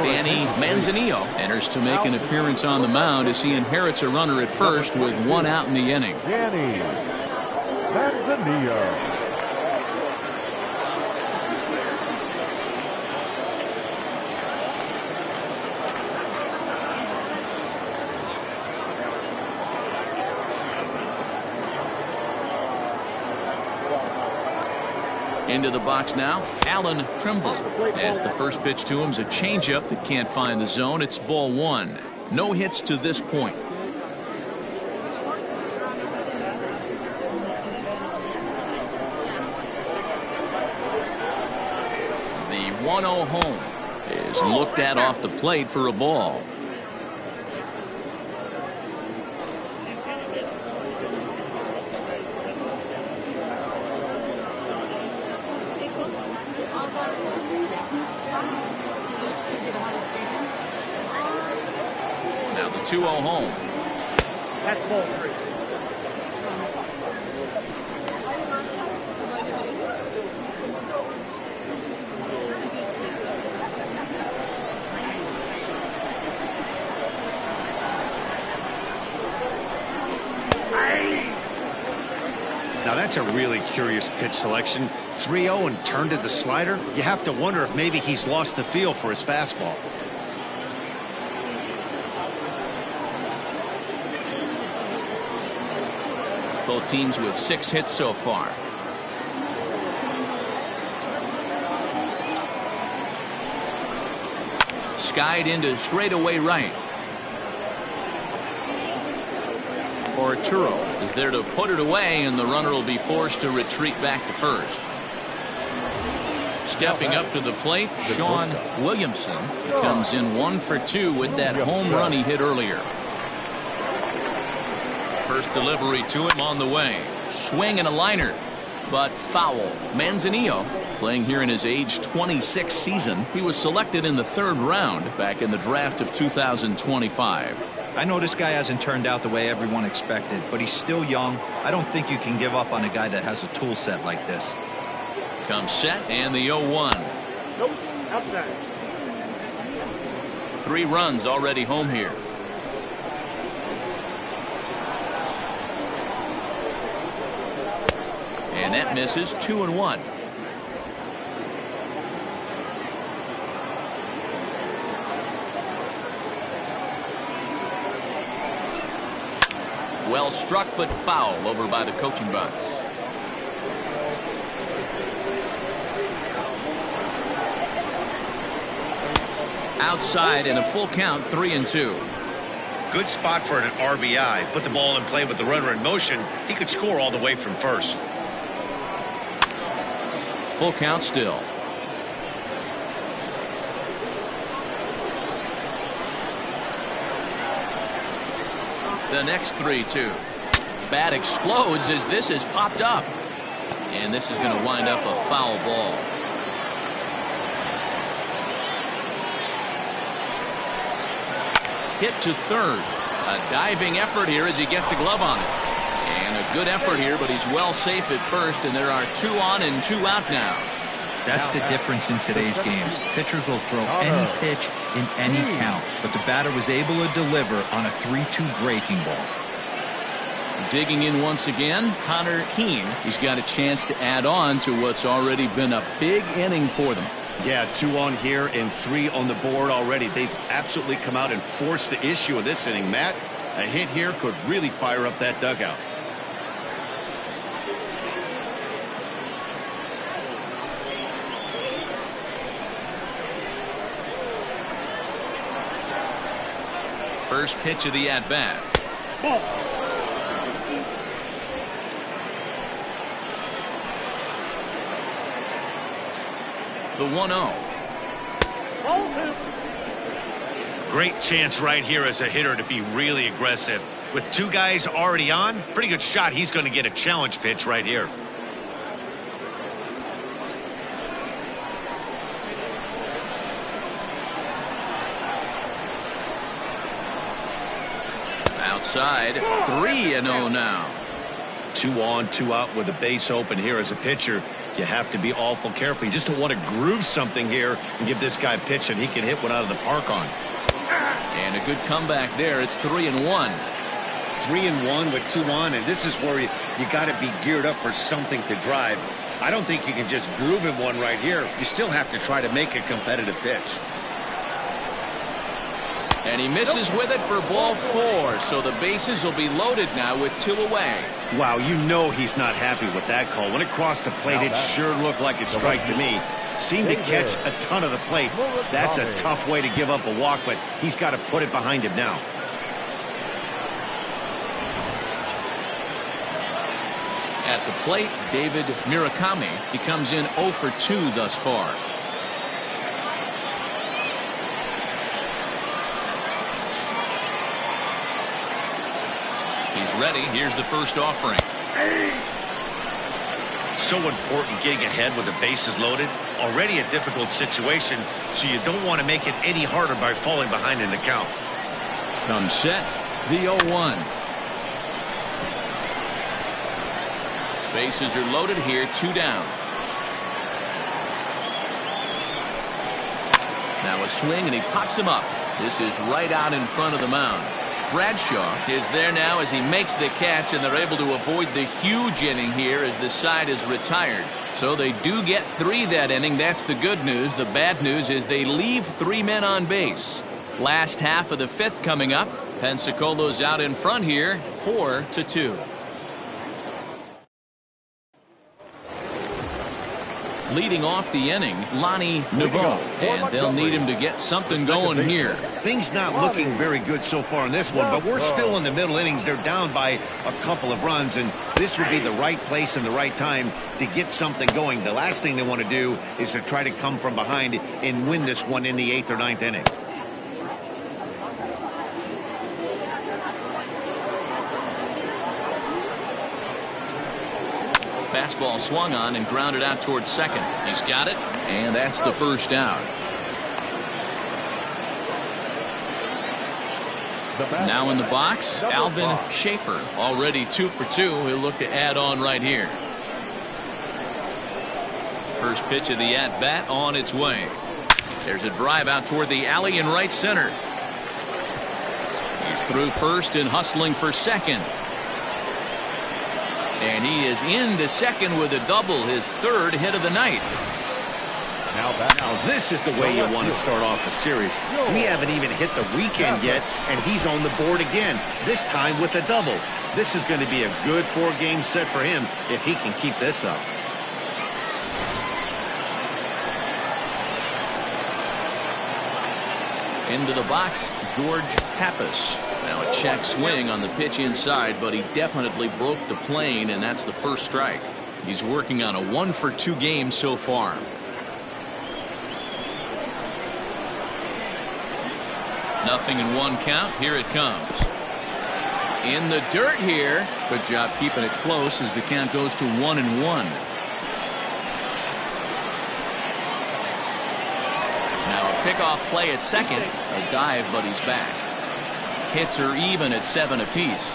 Danny Manzanillo enters to make an appearance on the mound as he inherits a runner at first with 1 out in the inning. Danny Manzanillo. Into the box now, Alan Trimble. As the first pitch to him is a changeup that can't find the zone. It's ball 1. No hits to this point. The 1-0 home is looked at off the plate for a ball. Now the 2-0 home. That's ball 3. Now that's a really curious pitch selection. 3-0 and turned to the slider. You have to wonder if maybe he's lost the feel for his fastball. Both teams with 6 hits so far. Skied into straightaway right. Arturo is there to put it away, and the runner will be forced to retreat back to first. Stepping up to the plate, Sean Williamson comes in 1 for 2 with that home run he hit earlier. First delivery to him on the way. Swing and a liner, but foul. Manzanillo playing here in his age 26 season. He was selected in the 3rd round back in the draft of 2025. I know this guy hasn't turned out the way everyone expected, but he's still young. I don't think you can give up on a guy that has a tool set like this. Comes set and the 0-1. Nope, outside. 3 runs already home here. And that misses. 2-1. Well struck, but foul over by the coaching box. Outside and a full count, 3-2. Good spot for an RBI. Put the ball in play with the runner in motion. He could score all the way from first. Full count still. The next 3-2. Bat explodes as this is popped up. And this is going to wind up a foul ball. Hit to third. A diving effort here as he gets a glove on it. And a good effort here, but he's well safe at first, and there are 2 on and 2 out now. That's the difference in today's games. Pitchers will throw any pitch in any count, but the batter was able to deliver on a 3-2 breaking ball. Digging in once again, Connor Keene. He's got a chance to add on to what's already been a big inning for them. Yeah, 2 on here and 3 on the board already. They've absolutely come out and forced the issue of this inning. Matt, a hit here could really fire up that dugout. First pitch of the at-bat. The 1-0. Great chance right here as a hitter to be really aggressive. With 2 guys already on, pretty good shot. He's going to get a challenge pitch right here. Outside, 3-0 now. 2 on, 2 out with a base open here as a pitcher. You have to be awful careful. You just don't want to groove something here and give this guy a pitch that he can hit one out of the park on. And a good comeback there. It's 3-1. 3-1 with 2 on, and this is where you got to be geared up for something to drive. I don't think you can just groove him one right here. You still have to try to make a competitive pitch. And he misses with it for ball 4, so the bases will be loaded now with 2 away. Wow, you know he's not happy with that call. When it crossed the plate, it sure looked like a strike to me. Seemed to catch a ton of the plate. That's a tough way to give up a walk, but he's got to put it behind him now. At the plate, David Murakami. He comes in 0 for 2 thus far. He's ready. Here's the first offering. So important getting ahead with the bases loaded. Already a difficult situation, so you don't want to make it any harder by falling behind in the count. Comes set. The 0-1. Bases are loaded here. 2 down. Now a swing, and he pops him up. This is right out in front of the mound. Bradshaw is there now as he makes the catch, and they're able to avoid the huge inning here as the side is retired. So they do get 3 that inning. That's the good news. The bad news is they leave 3 men on base. Last half of the 5th coming up. Pensacolo's out in front here, 4-2. Leading off the inning, Lonnie Naveau, and they'll need him to get something going here. Things not looking very good so far in this one, but we're still in the middle innings. They're down by a couple of runs, and this would be the right place and the right time to get something going. The last thing they want to do is to try to come from behind and win this one in the 8th or 9th inning. Fastball swung on and grounded out towards second. He's got it, and that's the first out. Now in the box, Alvin Schaefer, already 2 for 2. He'll look to add on right here. First pitch of the at-bat on its way. There's a drive out toward the alley in right center. He's through first and hustling for second. And he is into second with a double, his 3rd hit of the night. Now this is the way you want to start off a series. We haven't even hit the weekend yet, and he's on the board again, this time with a double. This is going to be a good 4-game set for him if he can keep this up. Into the box, George Pappas. Now a check swing on the pitch inside, but he definitely broke the plane, and that's the first strike. He's working on a 1-for-2 game so far. Nothing in one count. Here it comes. In the dirt here. Good job keeping it close as the count goes to 1-1. Now a pickoff play at second. A dive, but he's back. Hits are even at 7 apiece.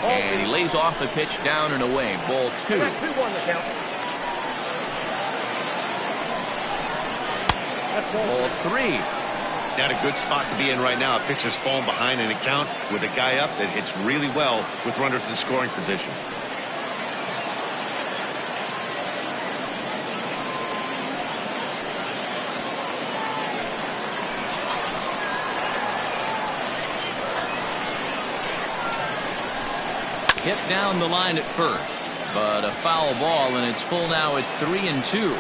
And he lays off the pitch down and away. Ball 2. Ball 3. Got a good spot to be in right now. A pitcher's falling behind in a count with a guy up that hits really well with runners in scoring position. Hit down the line at first, but a foul ball, and it's full now at 3-2.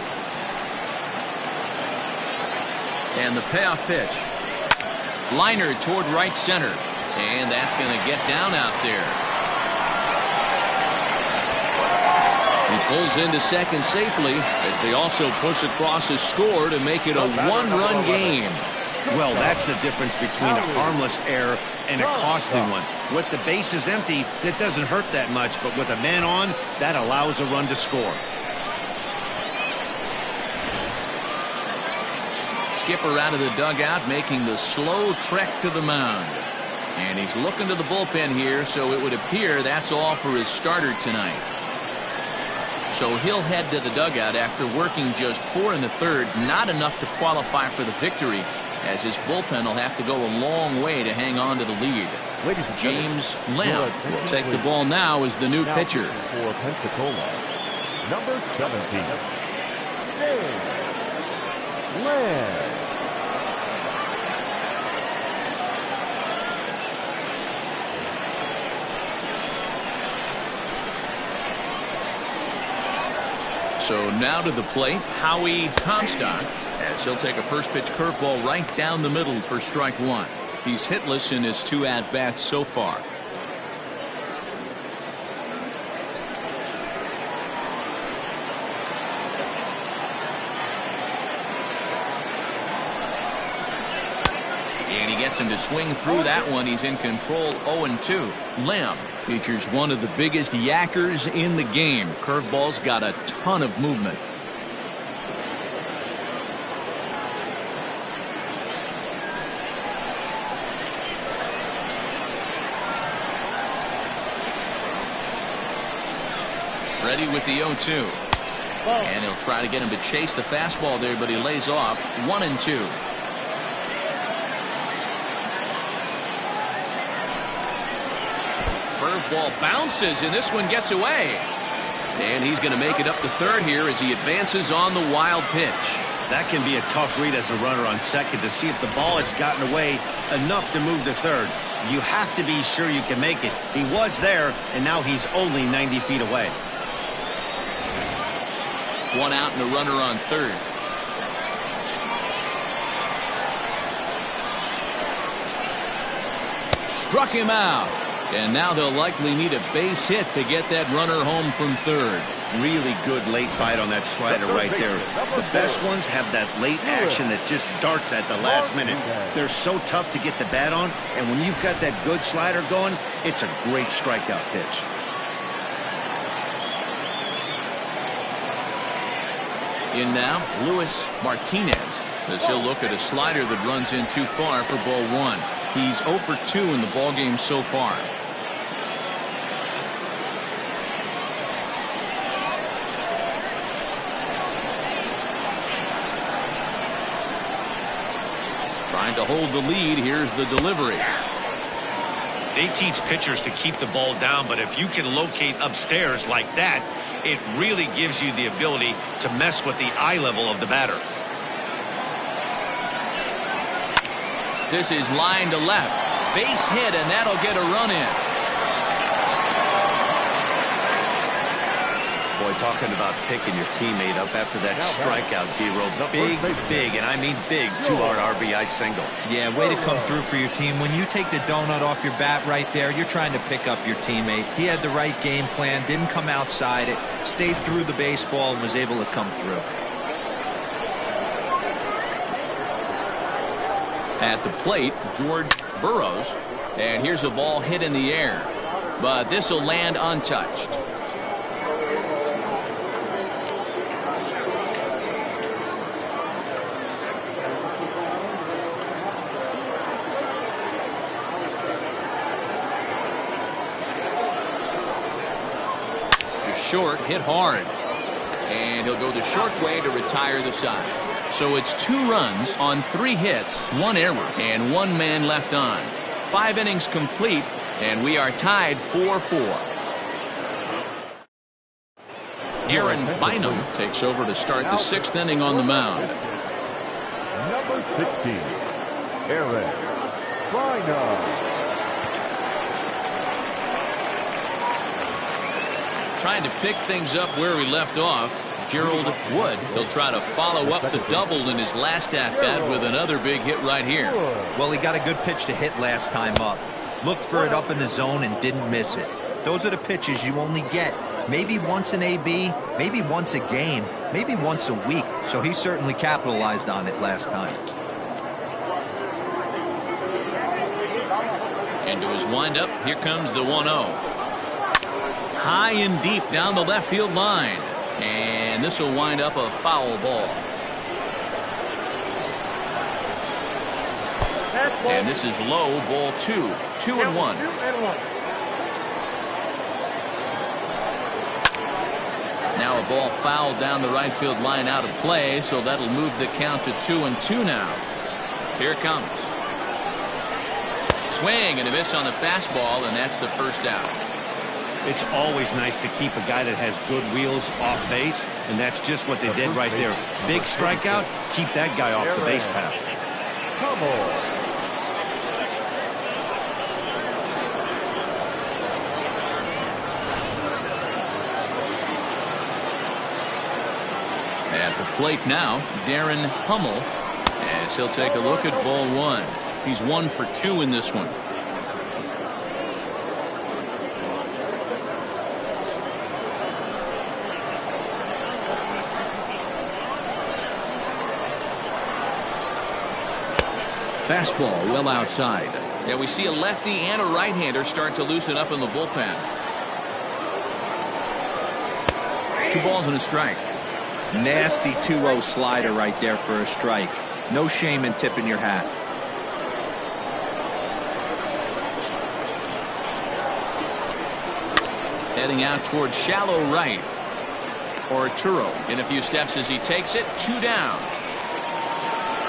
And the payoff pitch. Liner toward right center. And that's going to get down out there. He pulls into second safely as they also push across a score to make it a 1-run game. Well, that's the difference between a harmless error and a costly one. With the bases empty, that doesn't hurt that much, but with a man on, that allows a run to score. Skipper out of the dugout, making the slow trek to the mound. And he's looking to the bullpen here, so it would appear that's all for his starter tonight. So he'll head to the dugout after working just 4 in the third, not enough to qualify for the victory, as his bullpen will have to go a long way to hang on to the lead. James Lamb will take the ball now as the new pitcher. For Pensacola, number 17, James Lamb. So now to the plate, Howie Comstock, as he'll take a first pitch curveball right down the middle for strike 1. He's hitless in his 2 at-bats so far. And he gets him to swing through that one. He's in control, 0-2. Lamb features one of the biggest yackers in the game. Curveball's got a ton of movement. Ready with the 0-2. And he'll try to get him to chase the fastball there, but he lays off. 1-2. Curveball bounces, and this one gets away. And he's going to make it up to third here as he advances on the wild pitch. That can be a tough read as a runner on second to see if the ball has gotten away enough to move to third. You have to be sure you can make it. He was there, and now he's only 90 feet away. 1 out and a runner on third. Struck him out. And now they'll likely need a base hit to get that runner home from third. Really good late bite on that slider right there. The best ones have that late action that just darts at the last minute. They're so tough to get the bat on, and when you've got that good slider going, it's a great strikeout pitch. In now, Luis Martinez, as he'll look at a slider that runs in too far for ball 1. He's 0 for 2 in the ballgame so far. Trying to hold the lead. Here's the delivery. They teach pitchers to keep the ball down, but if you can locate upstairs like that, it really gives you the ability to mess with the eye level of the batter. This is line to left. Base hit, and that'll get a run in. Boy, talking about picking your teammate up after that strikeout, D-Row. Big, and I mean big, 2-hard RBI single. Yeah, way to come through for your team. When you take the donut off your bat right there, you're trying to pick up your teammate. He had the right game plan, didn't come outside it, stayed through the baseball, and was able to come through. At the plate, George Burrows. And here's a ball hit in the air. But this will land untouched. Short, hit hard, and he'll go the short way to retire the side. So it's 2 runs on 3 hits, 1 error, and 1 man left on. 5 innings complete, and we are tied 4-4. Aaron Bynum takes over to start the 6th inning on the mound. Number 16, Aaron Bynum. Trying to pick things up where we left off. Gerald Wood. He'll try to follow up the double in his last at-bat with another big hit right here. Well, he got a good pitch to hit last time up. Looked for it up in the zone and didn't miss it. Those are the pitches you only get maybe once an AB, maybe once a game, maybe once a week. So he certainly capitalized on it last time. Into his windup, here comes the 1-0. High and deep down the left field line. And this will wind up a foul ball. And this is low, ball 2. 2-1. Now a ball fouled down the right field line out of play, so that'll move the count to 2-2 now. Here it comes. Swing and a miss on the fastball, and that's the first out. It's always nice to keep a guy that has good wheels off base, and that's just what they did right there. Big strikeout, keep that guy off the base path. Come on. At the plate now, Darren Hummel, as he'll take a look at ball 1. He's 1 for 2 in this one. Fastball well outside. Yeah, we see a lefty and a right-hander start to loosen up in the bullpen. 2 balls and a strike. Nasty 2-0 slider right there for a strike. No shame in tipping your hat. Heading out towards shallow right. Arturo in a few steps as he takes it. 2 down.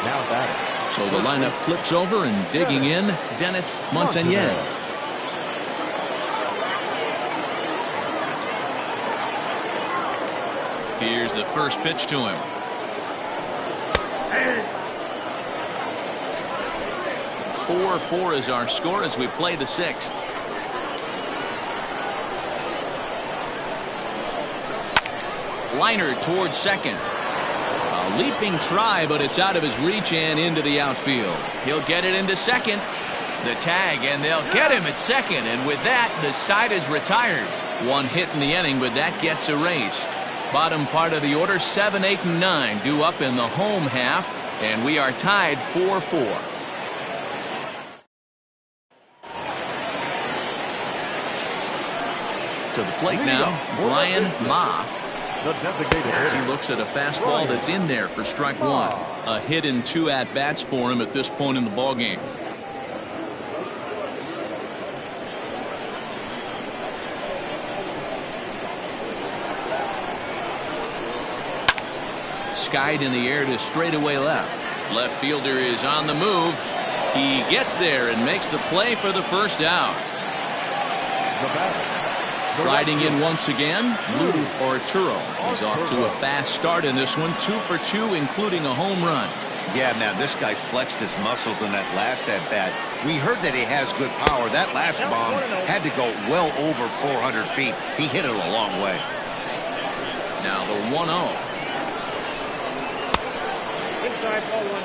Now batting. So the lineup flips over, and digging in, Dennis Montañez. Here's the first pitch to him. 4-4 is our score as we play the 6th. Liner towards second. A leaping try, but it's out of his reach and into the outfield. He'll get it into second. The tag, and they'll get him at second. And with that, the side is retired. 1 hit in the inning, but that gets erased. Bottom part of the order, 7, 8, and 9 due up in the home half, and we are tied 4-4. To the plate now, Brian Ma. As he looks at a fastball that's in there for strike 1. A hit in 2 at-bats for him at this point in the ballgame. Skied in the air to straightaway left. Left fielder is on the move. He gets there and makes the play for the first out. Riding in once again, Lou Arturo. He's off to a fast start in this one. 2 for 2, including a home run. Yeah, man, this guy flexed his muscles in that last at-bat. We heard that he has good power. That last bomb had to go well over 400 feet. He hit it a long way. Now the 1-0. Inside, ball one.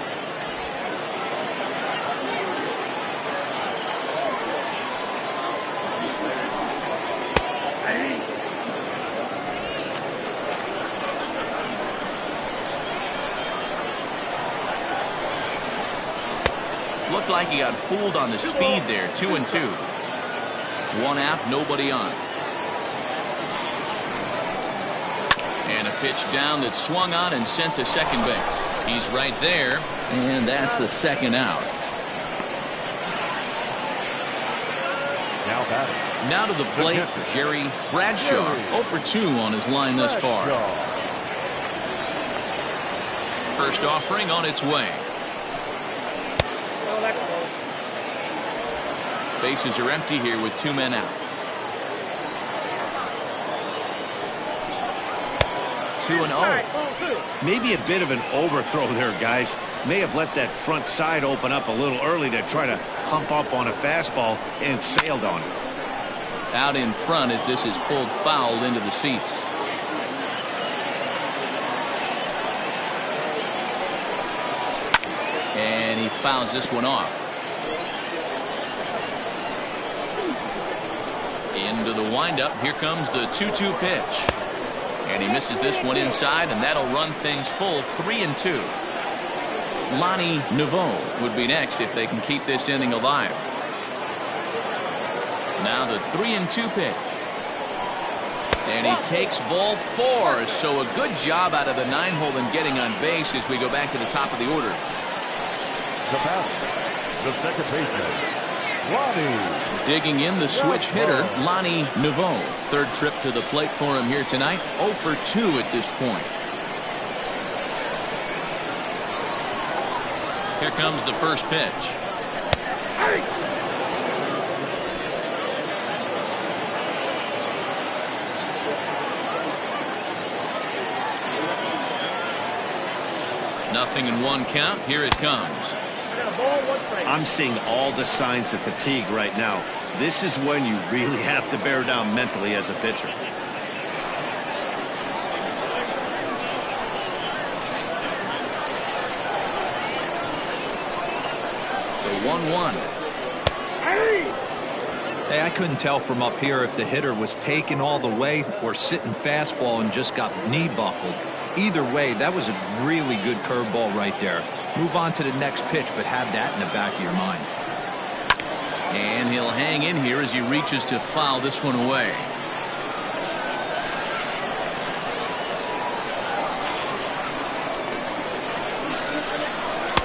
Looked like he got fooled on the speed there. 2-2. One out, nobody on. And a pitch down that swung on and sent to second base. He's right there, and that's the second out. Now to the plate, Jerry Bradshaw. 0 for 2 on his line thus far. First offering on its way. Oh, that's close. Bases are empty here with 2 men out. 2-0. Maybe a bit of an overthrow there, guys. May have let that front side open up a little early to try to hump up on a fastball and sailed on it. Out in front as this is pulled foul into the seats. And he fouls this one off. Into the windup. Here comes the 2-2 pitch. And he misses this one inside, and that'll run things full 3-2. Lonnie Naveau would be next if they can keep this inning alive. Now the 3-2 pitch. And he takes ball 4. So a good job out of the 9-hole in getting on base as we go back to the top of the order. The batter, the second baseman, Lonnie. Digging in the switch hitter, Lonnie Naveau. Third trip to the plate for him here tonight. 0 for 2 at this point. Here comes the first pitch. Nothing in 1 count. Here it comes. I'm seeing all the signs of fatigue right now. This is when you really have to bear down mentally as a pitcher. The 1-1. Hey, I couldn't tell from up here if the hitter was taken all the way or sitting fastball and just got knee buckled. Either way, that was a really good curveball right there. Move on to the next pitch, but have that in the back of your mind. And he'll hang in here as he reaches to foul this one away.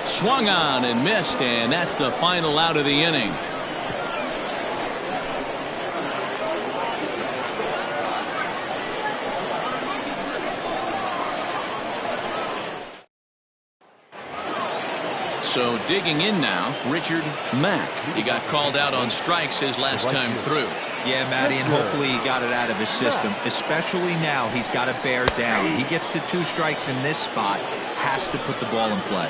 Swung on and missed, and that's the final out of the inning. So digging in now, Richard Mack. He got called out on strikes his last time through. Yeah, Matty, and hopefully he got it out of his system. Especially now, he's got to bear down. He gets the 2 strikes in this spot, has to put the ball in play.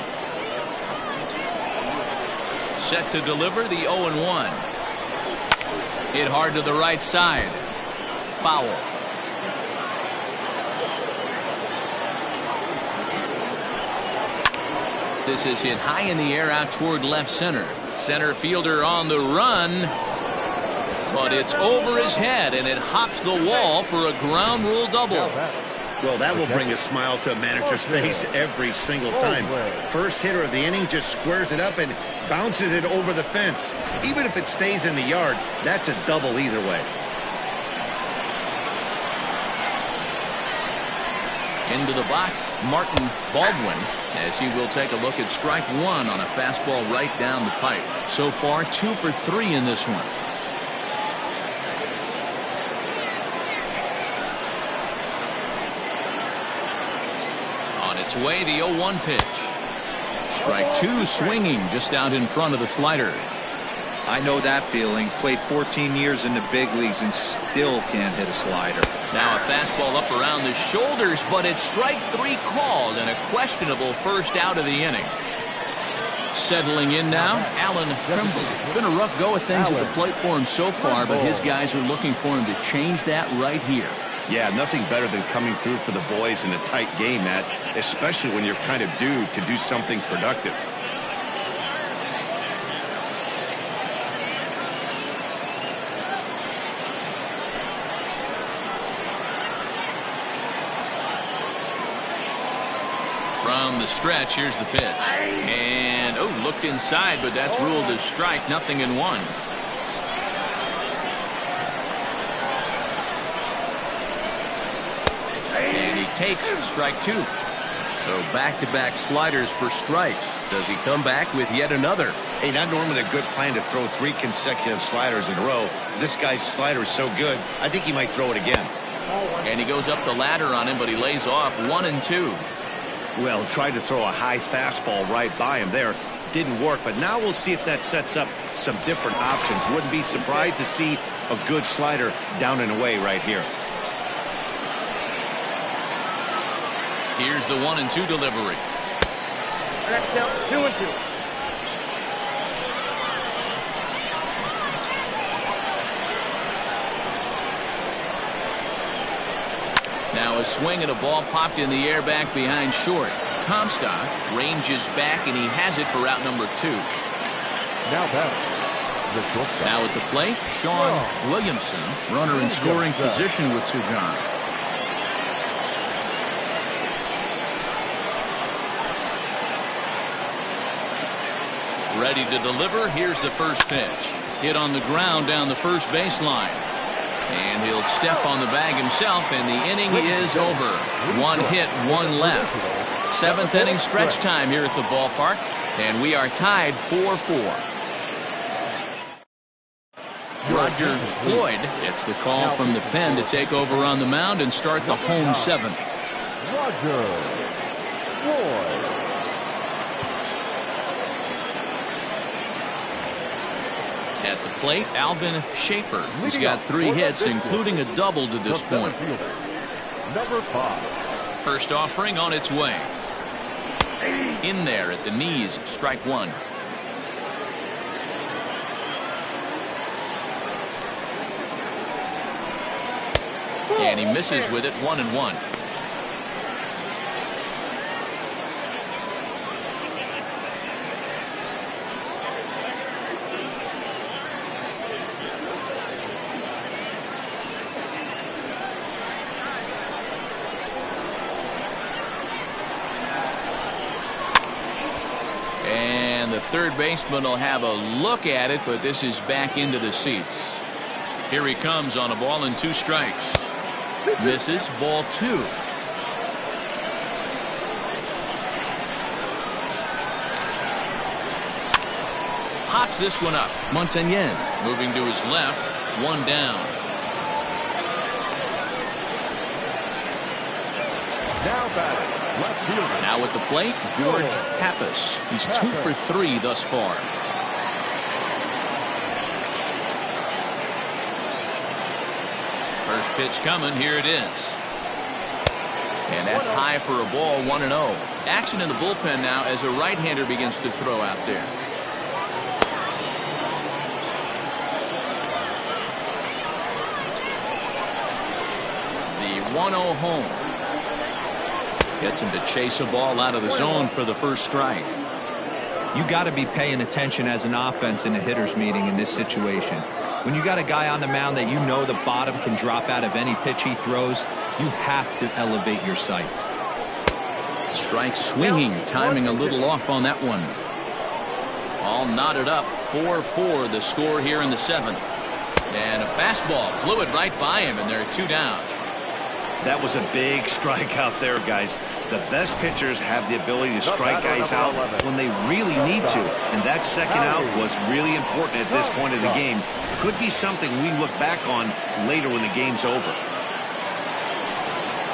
Set to deliver the 0-1. Hit hard to the right side. Foul. This is hit high in the air out toward left center. Center fielder on the run. But it's over his head, and it hops the wall for a ground rule double. Well, that will bring a smile to a manager's face every single time. First hitter of the inning just squares it up and bounces it over the fence. Even if it stays in the yard, that's a double either way. Into the box, Martin Baldwin, as he will take a look at strike 1 on a fastball right down the pipe. So far, 2 for 3 in this one. On its way, the 0-1 pitch. Strike 2 swinging just out in front of the slider. I know that feeling. Played 14 years in the big leagues and still can't hit a slider. Now a fastball up around the shoulders, but it's strike 3 called and a questionable first out of the inning. Settling in now, Alan Trimble. It's been a rough go of things at the plate for him so far, but his guys are looking for him to change that right here. Yeah, nothing better than coming through for the boys in a tight game, Matt, especially when you're kind of due to do something productive. From the stretch, here's the pitch. And, oh, looked inside, but that's ruled as strike, 0-1. And he takes strike 2. So back-to-back sliders for strikes. Does he come back with yet another? Hey, not normally a good plan to throw 3 consecutive sliders in a row. This guy's slider is so good, I think he might throw it again. And he goes up the ladder on him, but he lays off 1-2. Well, tried to throw a high fastball right by him there. Didn't work, but now we'll see if that sets up some different options. Wouldn't be surprised to see a good slider down and away right here. Here's the 1-2 delivery. That counts 2-2. Now a swing and a ball popped in the air back behind short. Comstock ranges back, and he has it for out number 2. Now batting, the shortstop. Now at the plate, Sean Williamson, runner in scoring position with Sugan. Ready to deliver. Here's the first pitch. Hit on the ground down the first baseline. And he'll step on the bag himself, and the inning is over. 1 hit, 1 left. 7th inning stretch time here at the ballpark, and we are tied 4-4. Roger Floyd gets the call from the pen to take over on the mound and start the home 7th. Roger Floyd. At the plate, Alvin Schaefer. He's got 3 hits, including a double to this point. Number 5. First offering on its way. In there at the knees, strike 1. And he misses with it, 1-1. And the third baseman will have a look at it, but this is back into the seats. Here he comes on a ball and 2 strikes. Misses, ball 2. Hops this one up. Montañez moving to his left, 1 down. Now batting, left fielder. Now at the plate, George Pappas. He's 2 for 3 thus far. First pitch coming. Here it is. And that's high for a ball, 1-0. Action in the bullpen now as a right-hander begins to throw out there. The 1-0 home. Gets him to chase a ball out of the zone for the first strike. You got to be paying attention as an offense in a hitter's meeting in this situation. When you got a guy on the mound that you know the bottom can drop out of any pitch he throws, you have to elevate your sights. Strike swinging, timing a little off on that one. All knotted up, 4-4 the score here in the 7th. And a fastball blew it right by him, and there are 2 down. That was a big strikeout there, guys. The best pitchers have the ability to strike guys out when they really need to, and that second out was really important at this point of the game. Could be something we look back on later when the game's over.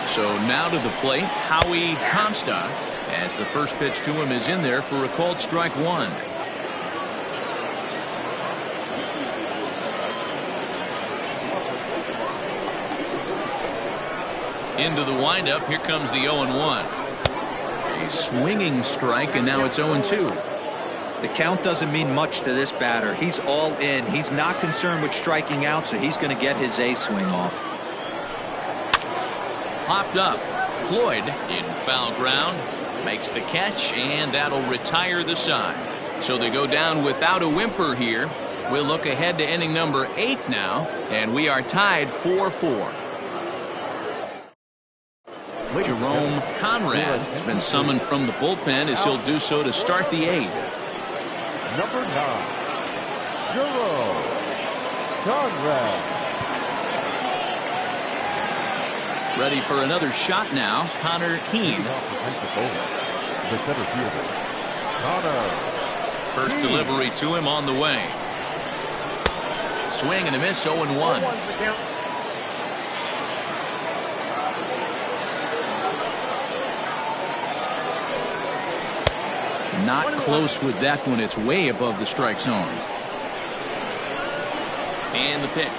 So now to the plate, Howie Comstock, as the first pitch to him is in there for a called strike 1. Into the windup, here comes the 0-1. A swinging strike, and now it's 0-2. The count doesn't mean much to this batter. He's all in. He's not concerned with striking out, so he's going to get his A swing off. popped up. Floyd in foul ground makes the catch, and that'll retire the side. So they go down without a whimper here. We'll look ahead to inning number 8 now, and we are tied 4-4. Jerome Conrad has been summoned from the bullpen as he'll do so to start the 8th. Number 9, Jerome Conrad. Ready for another shot now, Connor Keene. The center fielder, Connor. First delivery to him on the way. Swing and a miss, 0-1. Not close with that one. It's way above the strike zone. And the pitch.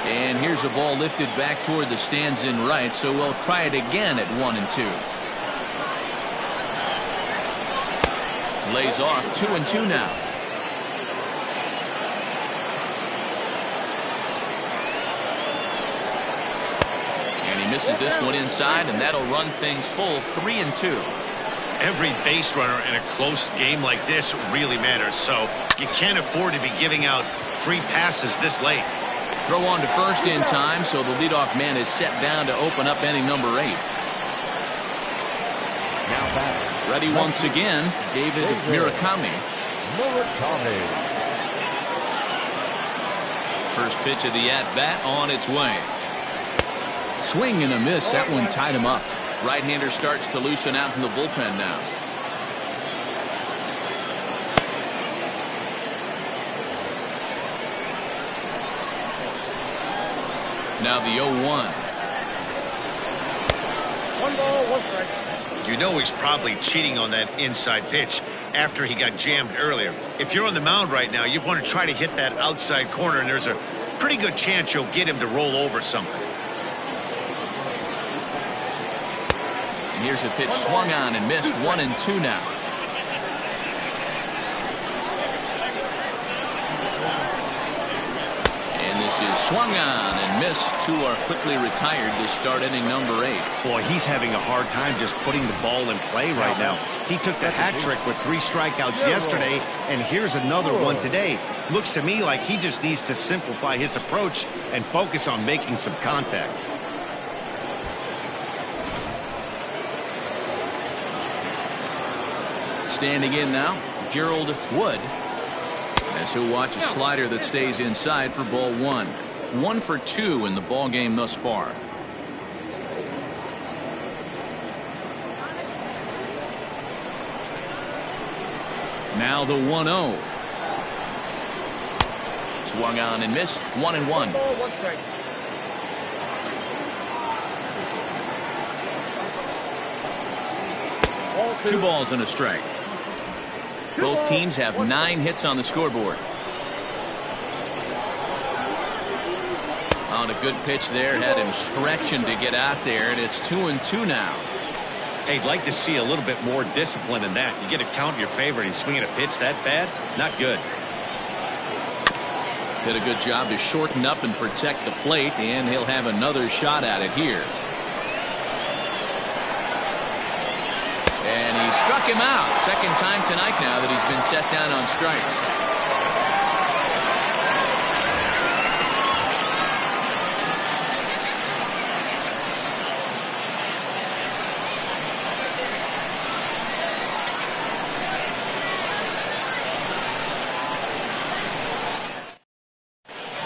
And here's a ball lifted back toward the stands in right, so we'll try it again at 1-2. Lays off 2-2 now. And he misses this one inside, and that'll run things full 3-2. Every base runner in a close game like this really matters, so you can't afford to be giving out free passes this late. Throw on to first in time, so the leadoff man is set down to open up inning number 8. Now back. Ready once again, David Murakami. First pitch of the at-bat on its way. Swing and a miss. That one tied him up. Right-hander starts to loosen out in the bullpen now. Now the 0-1. 1 ball, 1 strike. You know he's probably cheating on that inside pitch after he got jammed earlier. If you're on the mound right now, you want to try to hit that outside corner, and there's a pretty good chance you'll get him to roll over something. And here's a pitch swung on and missed. 1-2 now. And this is swung on and missed. 2 are quickly retired to start inning number 8. Boy, he's having a hard time just putting the ball in play right now. He took the hat trick with 3 strikeouts yesterday, and here's another one today. Looks to me like he just needs to simplify his approach and focus on making some contact. Standing in now, Gerald Wood, as he'll watch a slider that stays inside for ball 1. 1 for 2 in the ball game thus far. Now the 1-0. Swung on and missed. 1-1. 1 ball, 1 strike. Ball 2 balls and a strike. Both teams have 9 hits on the scoreboard. On a good pitch there, had him stretching to get out there, and it's 2-2 now. Hey, I'd like to see a little bit more discipline in that. You get a count in your favor and he's swinging a pitch that bad? Not good. Did a good job to shorten up and protect the plate, and he'll have another shot at it here. And he struck him out. Second time tonight now that he's been set down on strikes.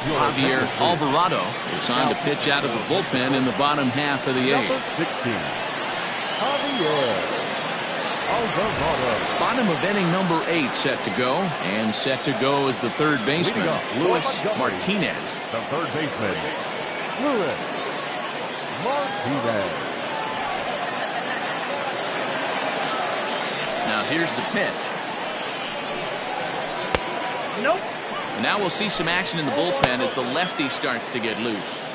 Javier Alvarado is on to pitch out of the bullpen in the bottom half of the 8th. 16, Javier Alvarado. Bottom of inning number 8 set to go, and set to go is the third baseman, Luis Martinez. The third baseman, Luis Martinez. Now here's the pitch. Nope. Now we'll see some action in the bullpen as the lefty starts to get loose.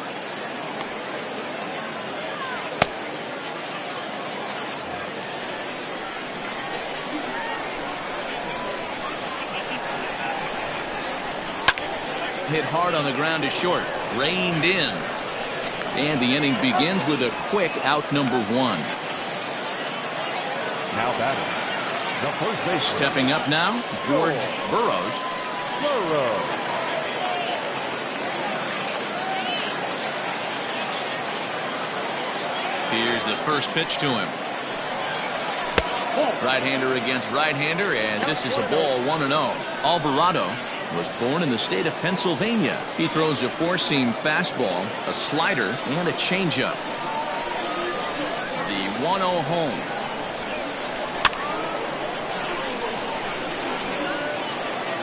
Hit hard on the ground to short. Reined in. And the inning begins with a quick out number 1. Now batting, the first baseman. Stepping up now, George Burrows. Here's the first pitch to him. Right-hander against right-hander, as this is a ball 1-0. Alvarado was born in the state of Pennsylvania. He throws a four-seam fastball, a slider, and a changeup. The 1-0 home.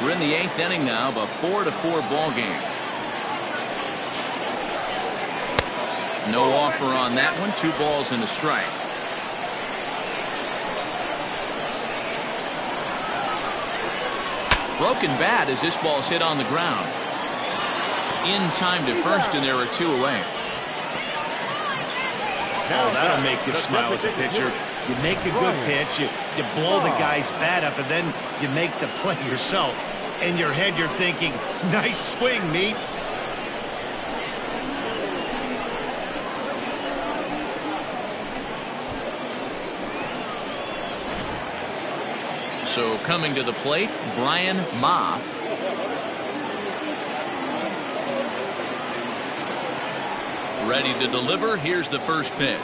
We're in the 8th inning now of a 4-4 ball game. No offer on that one. 2 balls and a strike. Broken bat as this ball's hit on the ground. In time to first, and there are 2 away. Oh, that'll make you smile as a pitcher. You make a good pitch, you blow the guy's bat up, and then you make the play yourself. In your head, you're thinking, nice swing, meat. So coming to the plate, Brian Ma. Ready to deliver. Here's the first pitch.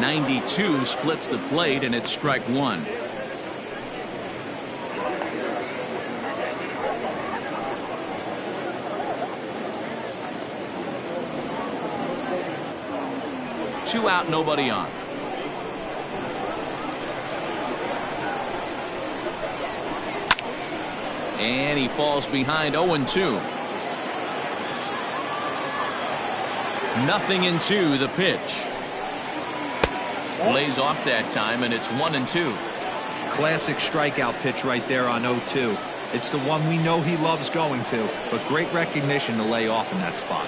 92 splits the plate, and it's strike 1. Two out, nobody on. And he falls behind 0-2. Nothing in 2, the pitch. Lays off that time, and it's 1-2. Classic strikeout pitch right there on 0-2. It's the one we know he loves going to, but great recognition to lay off in that spot.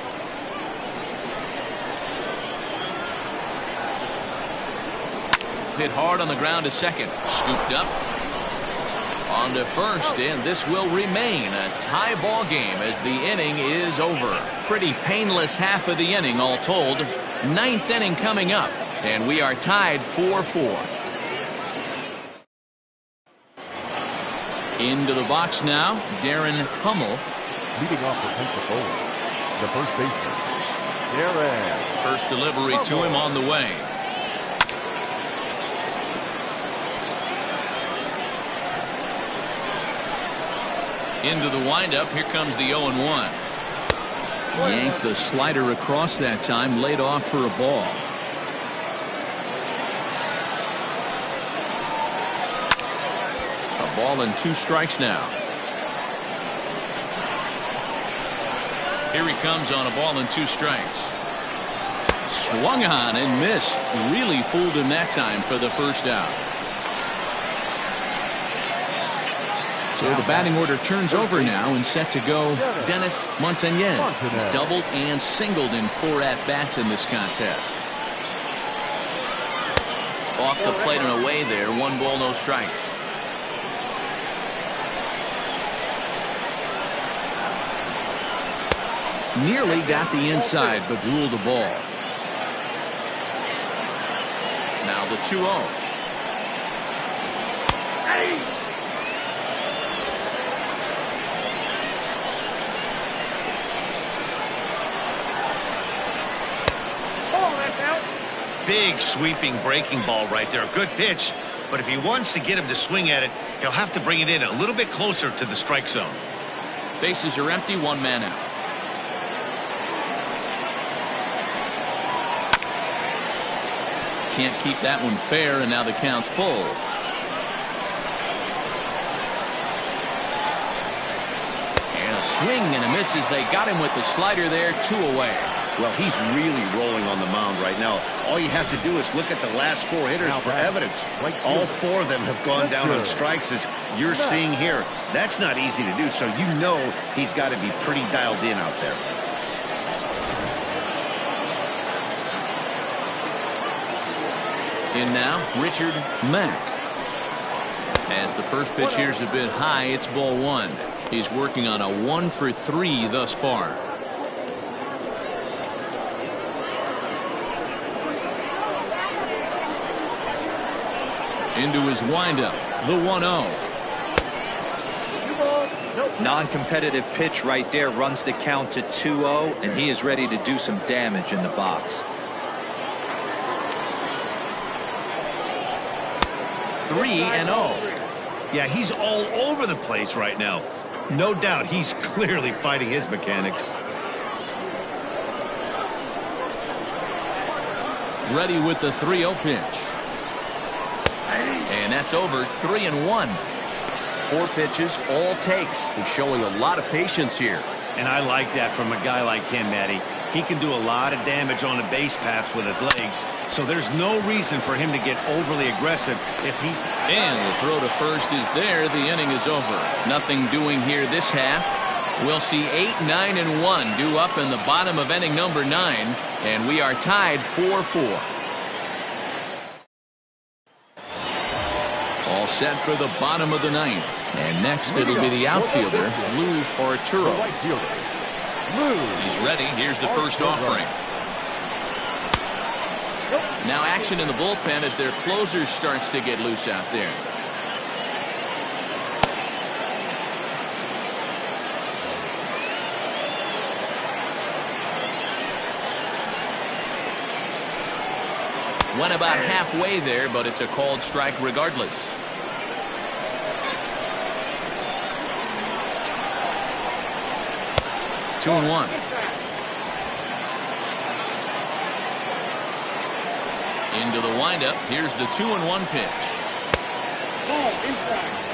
Hit hard on the ground to second. Scooped up. On to first, and this will remain a tie ball game as the inning is over. Pretty painless half of the inning all told. 9th inning coming up, and we are tied 4-4. Into the box now, Darren Hummel. Leading off the Pensacola, the first baseman, Darren. First delivery to him on the way. Into the windup. Here comes the 0-1. Yanked the slider across that time, laid off for a ball. A ball and 2 strikes now. Here he comes on a ball and 2 strikes. Swung on and missed. Really fooled him that time for the first out. So the batting order turns over now, and set to go Dennis Montañez. He's doubled and singled in 4 at-bats in this contest. Off the plate and away there. 1 ball, no strikes. Nearly got the inside, but ruled the ball. Now the 2-0. Big sweeping breaking ball right there. Good pitch, but if he wants to get him to swing at it, he'll have to bring it in a little bit closer to the strike zone. Bases are empty, 1 man out. Can't keep that one fair, and now the count's full. And a swing and a miss as they got him with the slider there. 2 away. Well, he's really rolling on the mound right now. All you have to do is look at the last 4 hitters for evidence. All 4 of them have gone down on strikes, as you're seeing here. That's not easy to do, so you know he's got to be pretty dialed in out there. In now, Richard Mack. As the first pitch here's a bit high, it's ball 1. He's working on a 1 for 3 thus far. Into his windup, the 1-0. Non-competitive pitch right there, runs the count to 2-0, and he is ready to do some damage in the box. 3-0. Yeah, he's all over the place right now. No doubt he's clearly fighting his mechanics. Ready with the 3-0 pitch. And that's over. 3-1. 4 pitches, all takes. He's showing a lot of patience here. And I like that from a guy like him, Matty. He can do a lot of damage on a base pass with his legs, so there's no reason for him to get overly aggressive if he's... And the throw to first is there. The inning is over. Nothing doing here this half. We'll see 8, 9, and 1 due up in the bottom of inning number 9, and we are tied 4-4. All set for the bottom of the 9th. And next it'll be the outfielder, Lou Arturo. He's ready. Here's the first offering. Now action in the bullpen as their closer starts to get loose out there. Went about halfway there, but it's a called strike regardless. Two and 1. Into the windup. Here's the 2-1 pitch.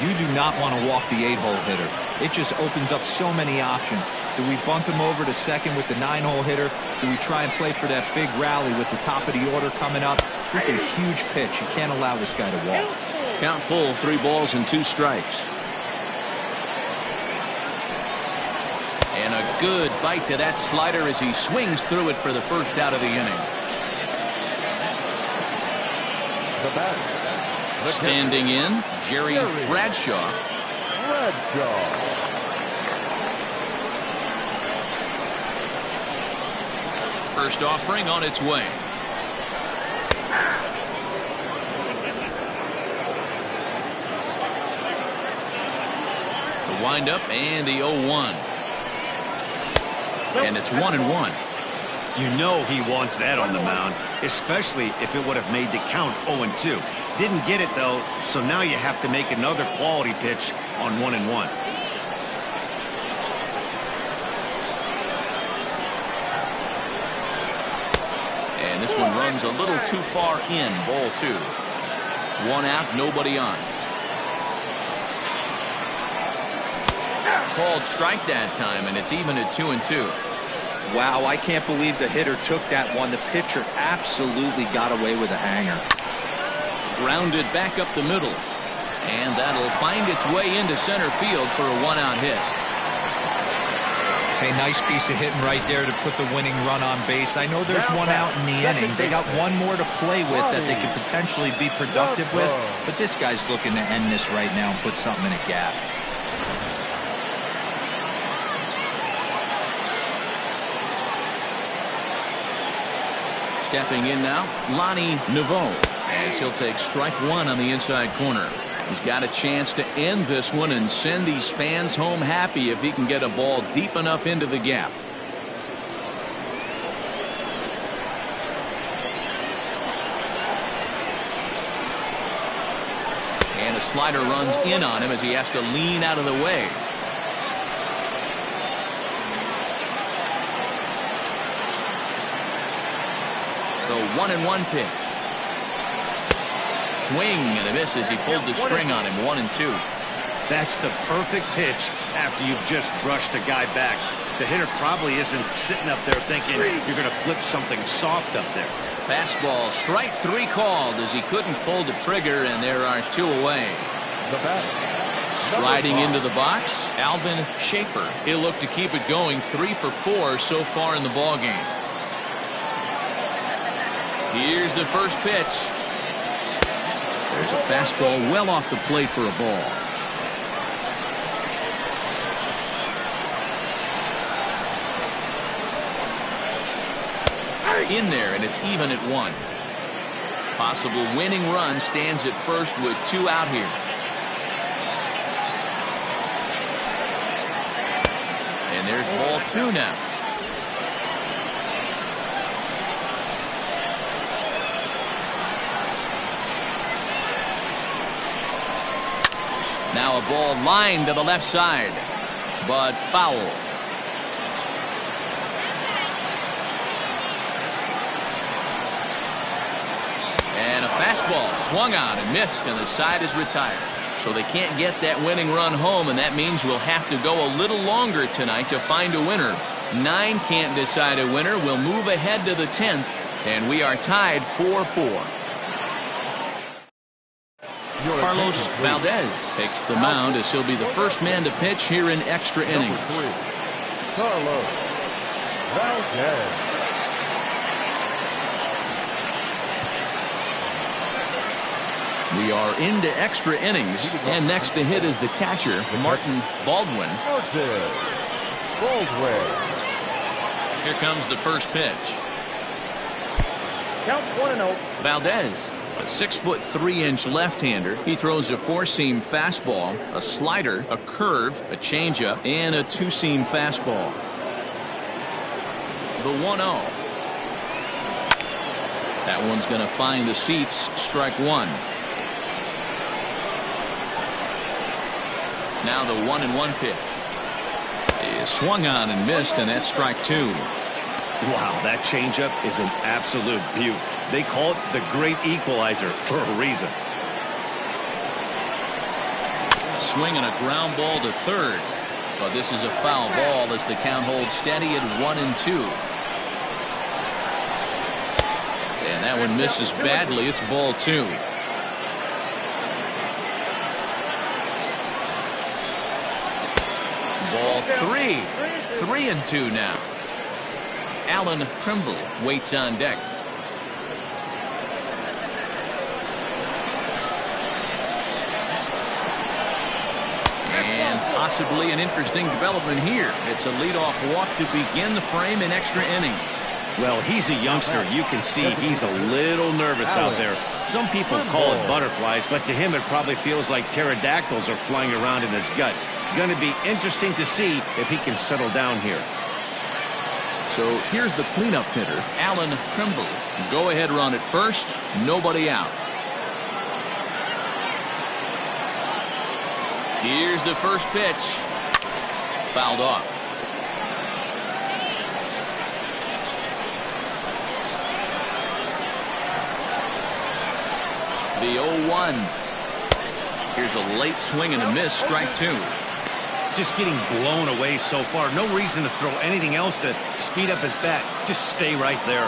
You do not want to walk the 8-hole hitter. It just opens up so many options. Do we bunt him over to second with the 9-hole hitter? Do we try and play for that big rally with the top of the order coming up? This is a huge pitch. You can't allow this guy to walk. Count full, 3 balls and 2 strikes. And a good bite to that slider as he swings through it for the first out of the inning. Standing in, Jerry Bradshaw. First offering on its way. The windup and the 0-1. And it's 1-1. You know he wants that on the mound, especially if it would have made the count 0-2. Didn't get it, though, so now you have to make another quality pitch on 1-1. And this one runs a little too far in, ball 2. 1 out, nobody on. Called strike that time, and it's even at 2-2. Wow, I can't believe the hitter took that one. The pitcher absolutely got away with a hanger. Grounded back up the middle. And that'll find its way into center field for a 1-out hit. Hey, nice piece of hitting right there to put the winning run on base. I know there's 1 out in the inning. They got 1 more to play with that they could potentially be productive with. But this guy's looking to end this right now and put something in a gap. Stepping in now, Lonnie Naveau, as he'll take strike 1 on the inside corner. He's got a chance to end this one and send these fans home happy if he can get a ball deep enough into the gap. And a slider runs in on him as he has to lean out of the way. The 1-1 pitch. Swing and a miss as he pulled the string on him. 1-2. That's the perfect pitch after you've just brushed a guy back. The hitter probably isn't sitting up there thinking you're going to flip something soft up there. Fastball, strike 3 called as he couldn't pull the trigger, and there are 2 away. The batter, Striding into the box, Alvin Schaefer. He'll look to keep it going, 3 for 4 so far in the ballgame. Here's the first pitch. There's a fastball well off the plate for a ball. In there, and it's even at 1. Possible winning run stands at first with 2 out here. And there's ball 2 now. Now a ball lined to the left side, but foul. And a fastball swung on and missed, and the side is retired. So they can't get that winning run home, and that means we'll have to go a little longer tonight to find a winner. 9 can't decide a winner. We'll move ahead to the 10th, and we are tied 4-4. Carlos Valdez takes the mound as he'll be the first man to pitch here in extra innings. Carlos Valdez. We are into extra innings, and next to hit is the catcher, Martin Baldwin. Here comes the first pitch. Count 1-0. Valdez, a 6'3" left-hander. He throws a 4-seam fastball, a slider, a curve, a changeup, and a 2-seam fastball. The 1-0. That one's going to find the seats. Strike 1. Now the 1-1 pitch is swung on and missed, and that's strike 2. Wow, that changeup is an absolute beaut. They call it the great equalizer for a reason. Swing and a ground ball to third, but this is a foul ball as the count holds steady at 1-2. And that one misses badly. It's ball 2. Ball 3. 3-2 now. Alan Trimble waits on deck. And possibly an interesting development here. It's a leadoff walk to begin the frame in extra innings. Well, he's a youngster. You can see he's a little nervous out there. Some people call it butterflies, but to him it probably feels like pterodactyls are flying around in his gut. Going to be interesting to see if he can settle down here. So here's the cleanup hitter, Alan Trimble. Go ahead run at first, nobody out. Here's the first pitch. Fouled off. The 0-1. Here's a late swing and a miss, strike 2. Just getting blown away so far. No reason to throw anything else to speed up his bat. Just stay right there.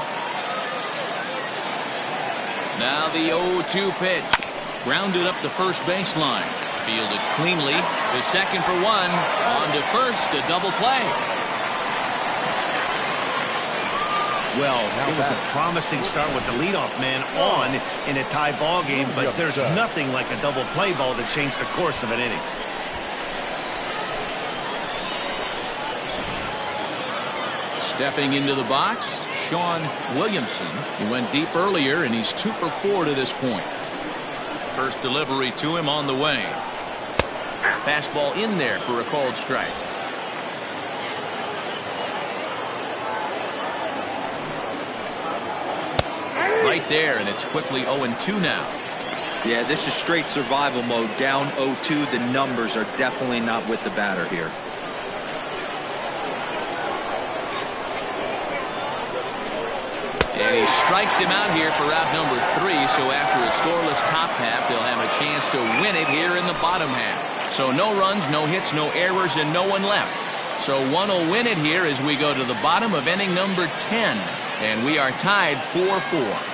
Now the 0-2 pitch. Grounded up the first baseline. Fielded cleanly. The second for 1. On to first, a double play. Well, it was a promising start with the leadoff man on in a tie ball game, but there's nothing like a double play ball to change the course of an inning. Stepping into the box, Sean Williamson. He went deep earlier, and he's 2 for 4 to this point. First delivery to him on the way. Fastball in there for a called strike. Right there, and it's quickly 0-2 now. Yeah, this is straight survival mode. Down 0-2. The numbers are definitely not with the batter here. And he strikes him out here for out number 3. So after a scoreless top half, they'll have a chance to win it here in the bottom half. So no runs, no hits, no errors, and no one left. So one will win it here as we go to the bottom of inning number 10. And we are tied 4-4.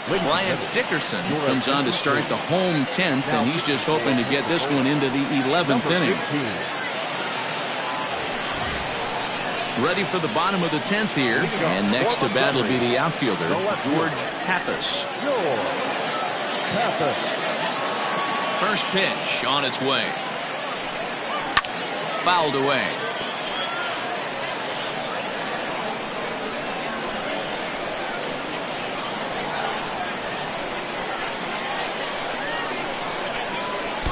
Bryant Dickerson comes on to start the home 10th, and he's just hoping to get this one into the 11th inning. Ready for the bottom of the 10th here, and next to bat will be the outfielder, George Pappas. First pitch on its way. Fouled away.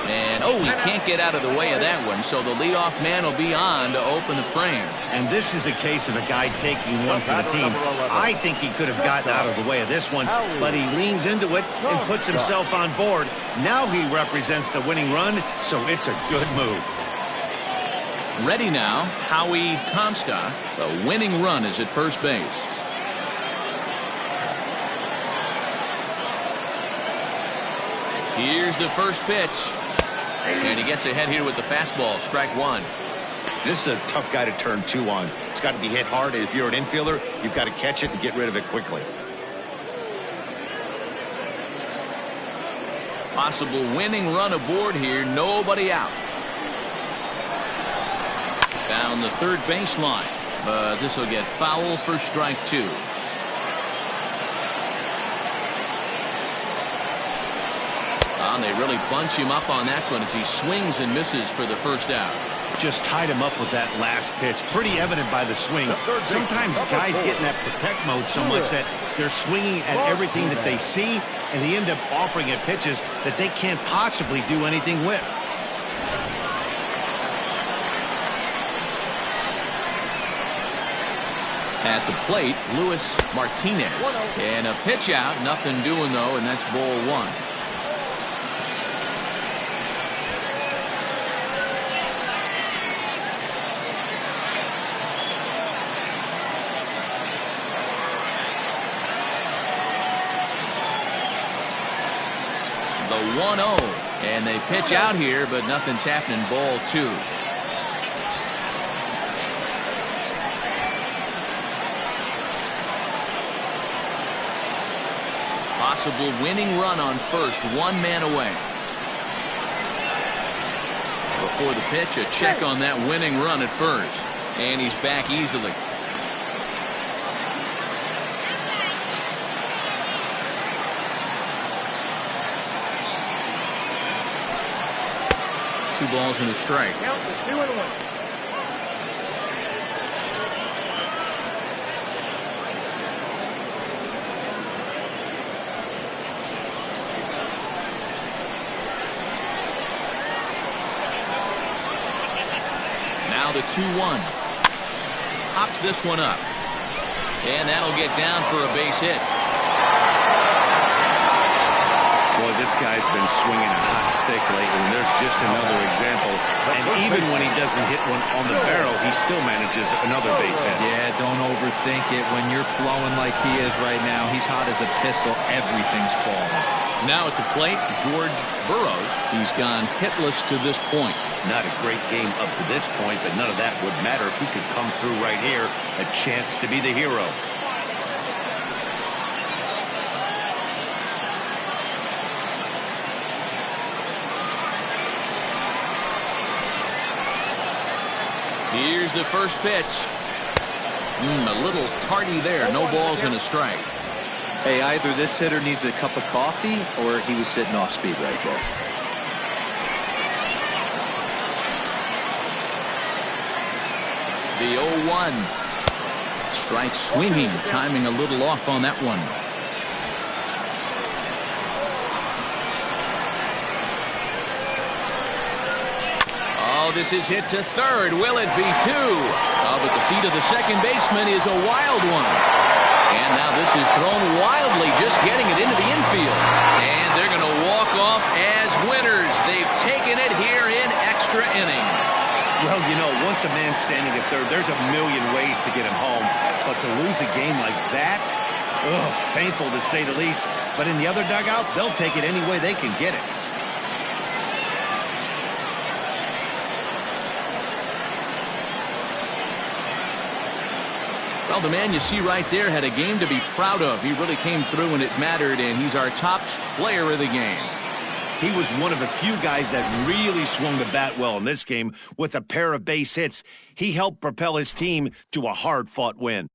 And, oh, he can't get out of the way of that one, so the leadoff man will be on to open the frame. And this is the case of a guy taking one for the team. I think he could have gotten out of the way of this one, but he leans into it and puts himself on board. Now he represents the winning run, so it's a good move. Ready now, Howie Comstock. The winning run is at first base. Here's the first pitch. And he gets ahead here with the fastball, strike one. This is a tough guy to turn two on. It's got to be hit hard. If you're an infielder, you've got to catch it and get rid of it quickly. Possible winning run aboard here. Nobody out. Down the third baseline. But this will get foul for strike two. And they really bunch him up on that one as he swings and misses for the first out. Just tied him up with that last pitch. Pretty evident by the swing. Sometimes guys get in that protect mode so much that they're swinging at everything that they see, and they end up offering at pitches that they can't possibly do anything with. At the plate, Luis Martinez. And a pitch out. Nothing doing, though, and that's ball one. The 1-0, and they pitch out here, but nothing's happening. Ball two. Possible winning run on first, one man away. Before the pitch, a check on that winning run at first, and he's back easily. Two balls and a strike. Count is 2-1. Now the 2-1. Pops this one up. And that'll get down for a base hit. Boy, this guy's been swinging a hot stick lately, and there's just another example. And even when he doesn't hit one on the barrel, he still manages another base hit. Yeah, don't overthink it. When you're flowing like he is right now, he's hot as a pistol. Everything's falling. Now at the plate, George Burroughs. He's gone hitless to this point. Not a great game up to this point, but none of that would matter if he could come through right here. A chance to be the hero. Here's the first pitch. A little tardy there. No balls and a strike. Hey, either this hitter needs a cup of coffee or he was sitting off speed right there. The 0-1. Strike swinging. Timing a little off on that one. This is hit to third. Will it be two? But the feet of the second baseman is a wild one. And now this is thrown wildly, just getting it into the infield. And they're going to walk off as winners. They've taken it here in extra innings. Well, you know, once a man's standing at third, there's a million ways to get him home. But to lose a game like that, painful to say the least. But in the other dugout, they'll take it any way they can get it. Well, the man you see right there had a game to be proud of. He really came through when it mattered, and he's our top player of the game. He was one of the few guys that really swung the bat well in this game with a pair of base hits. He helped propel his team to a hard-fought win.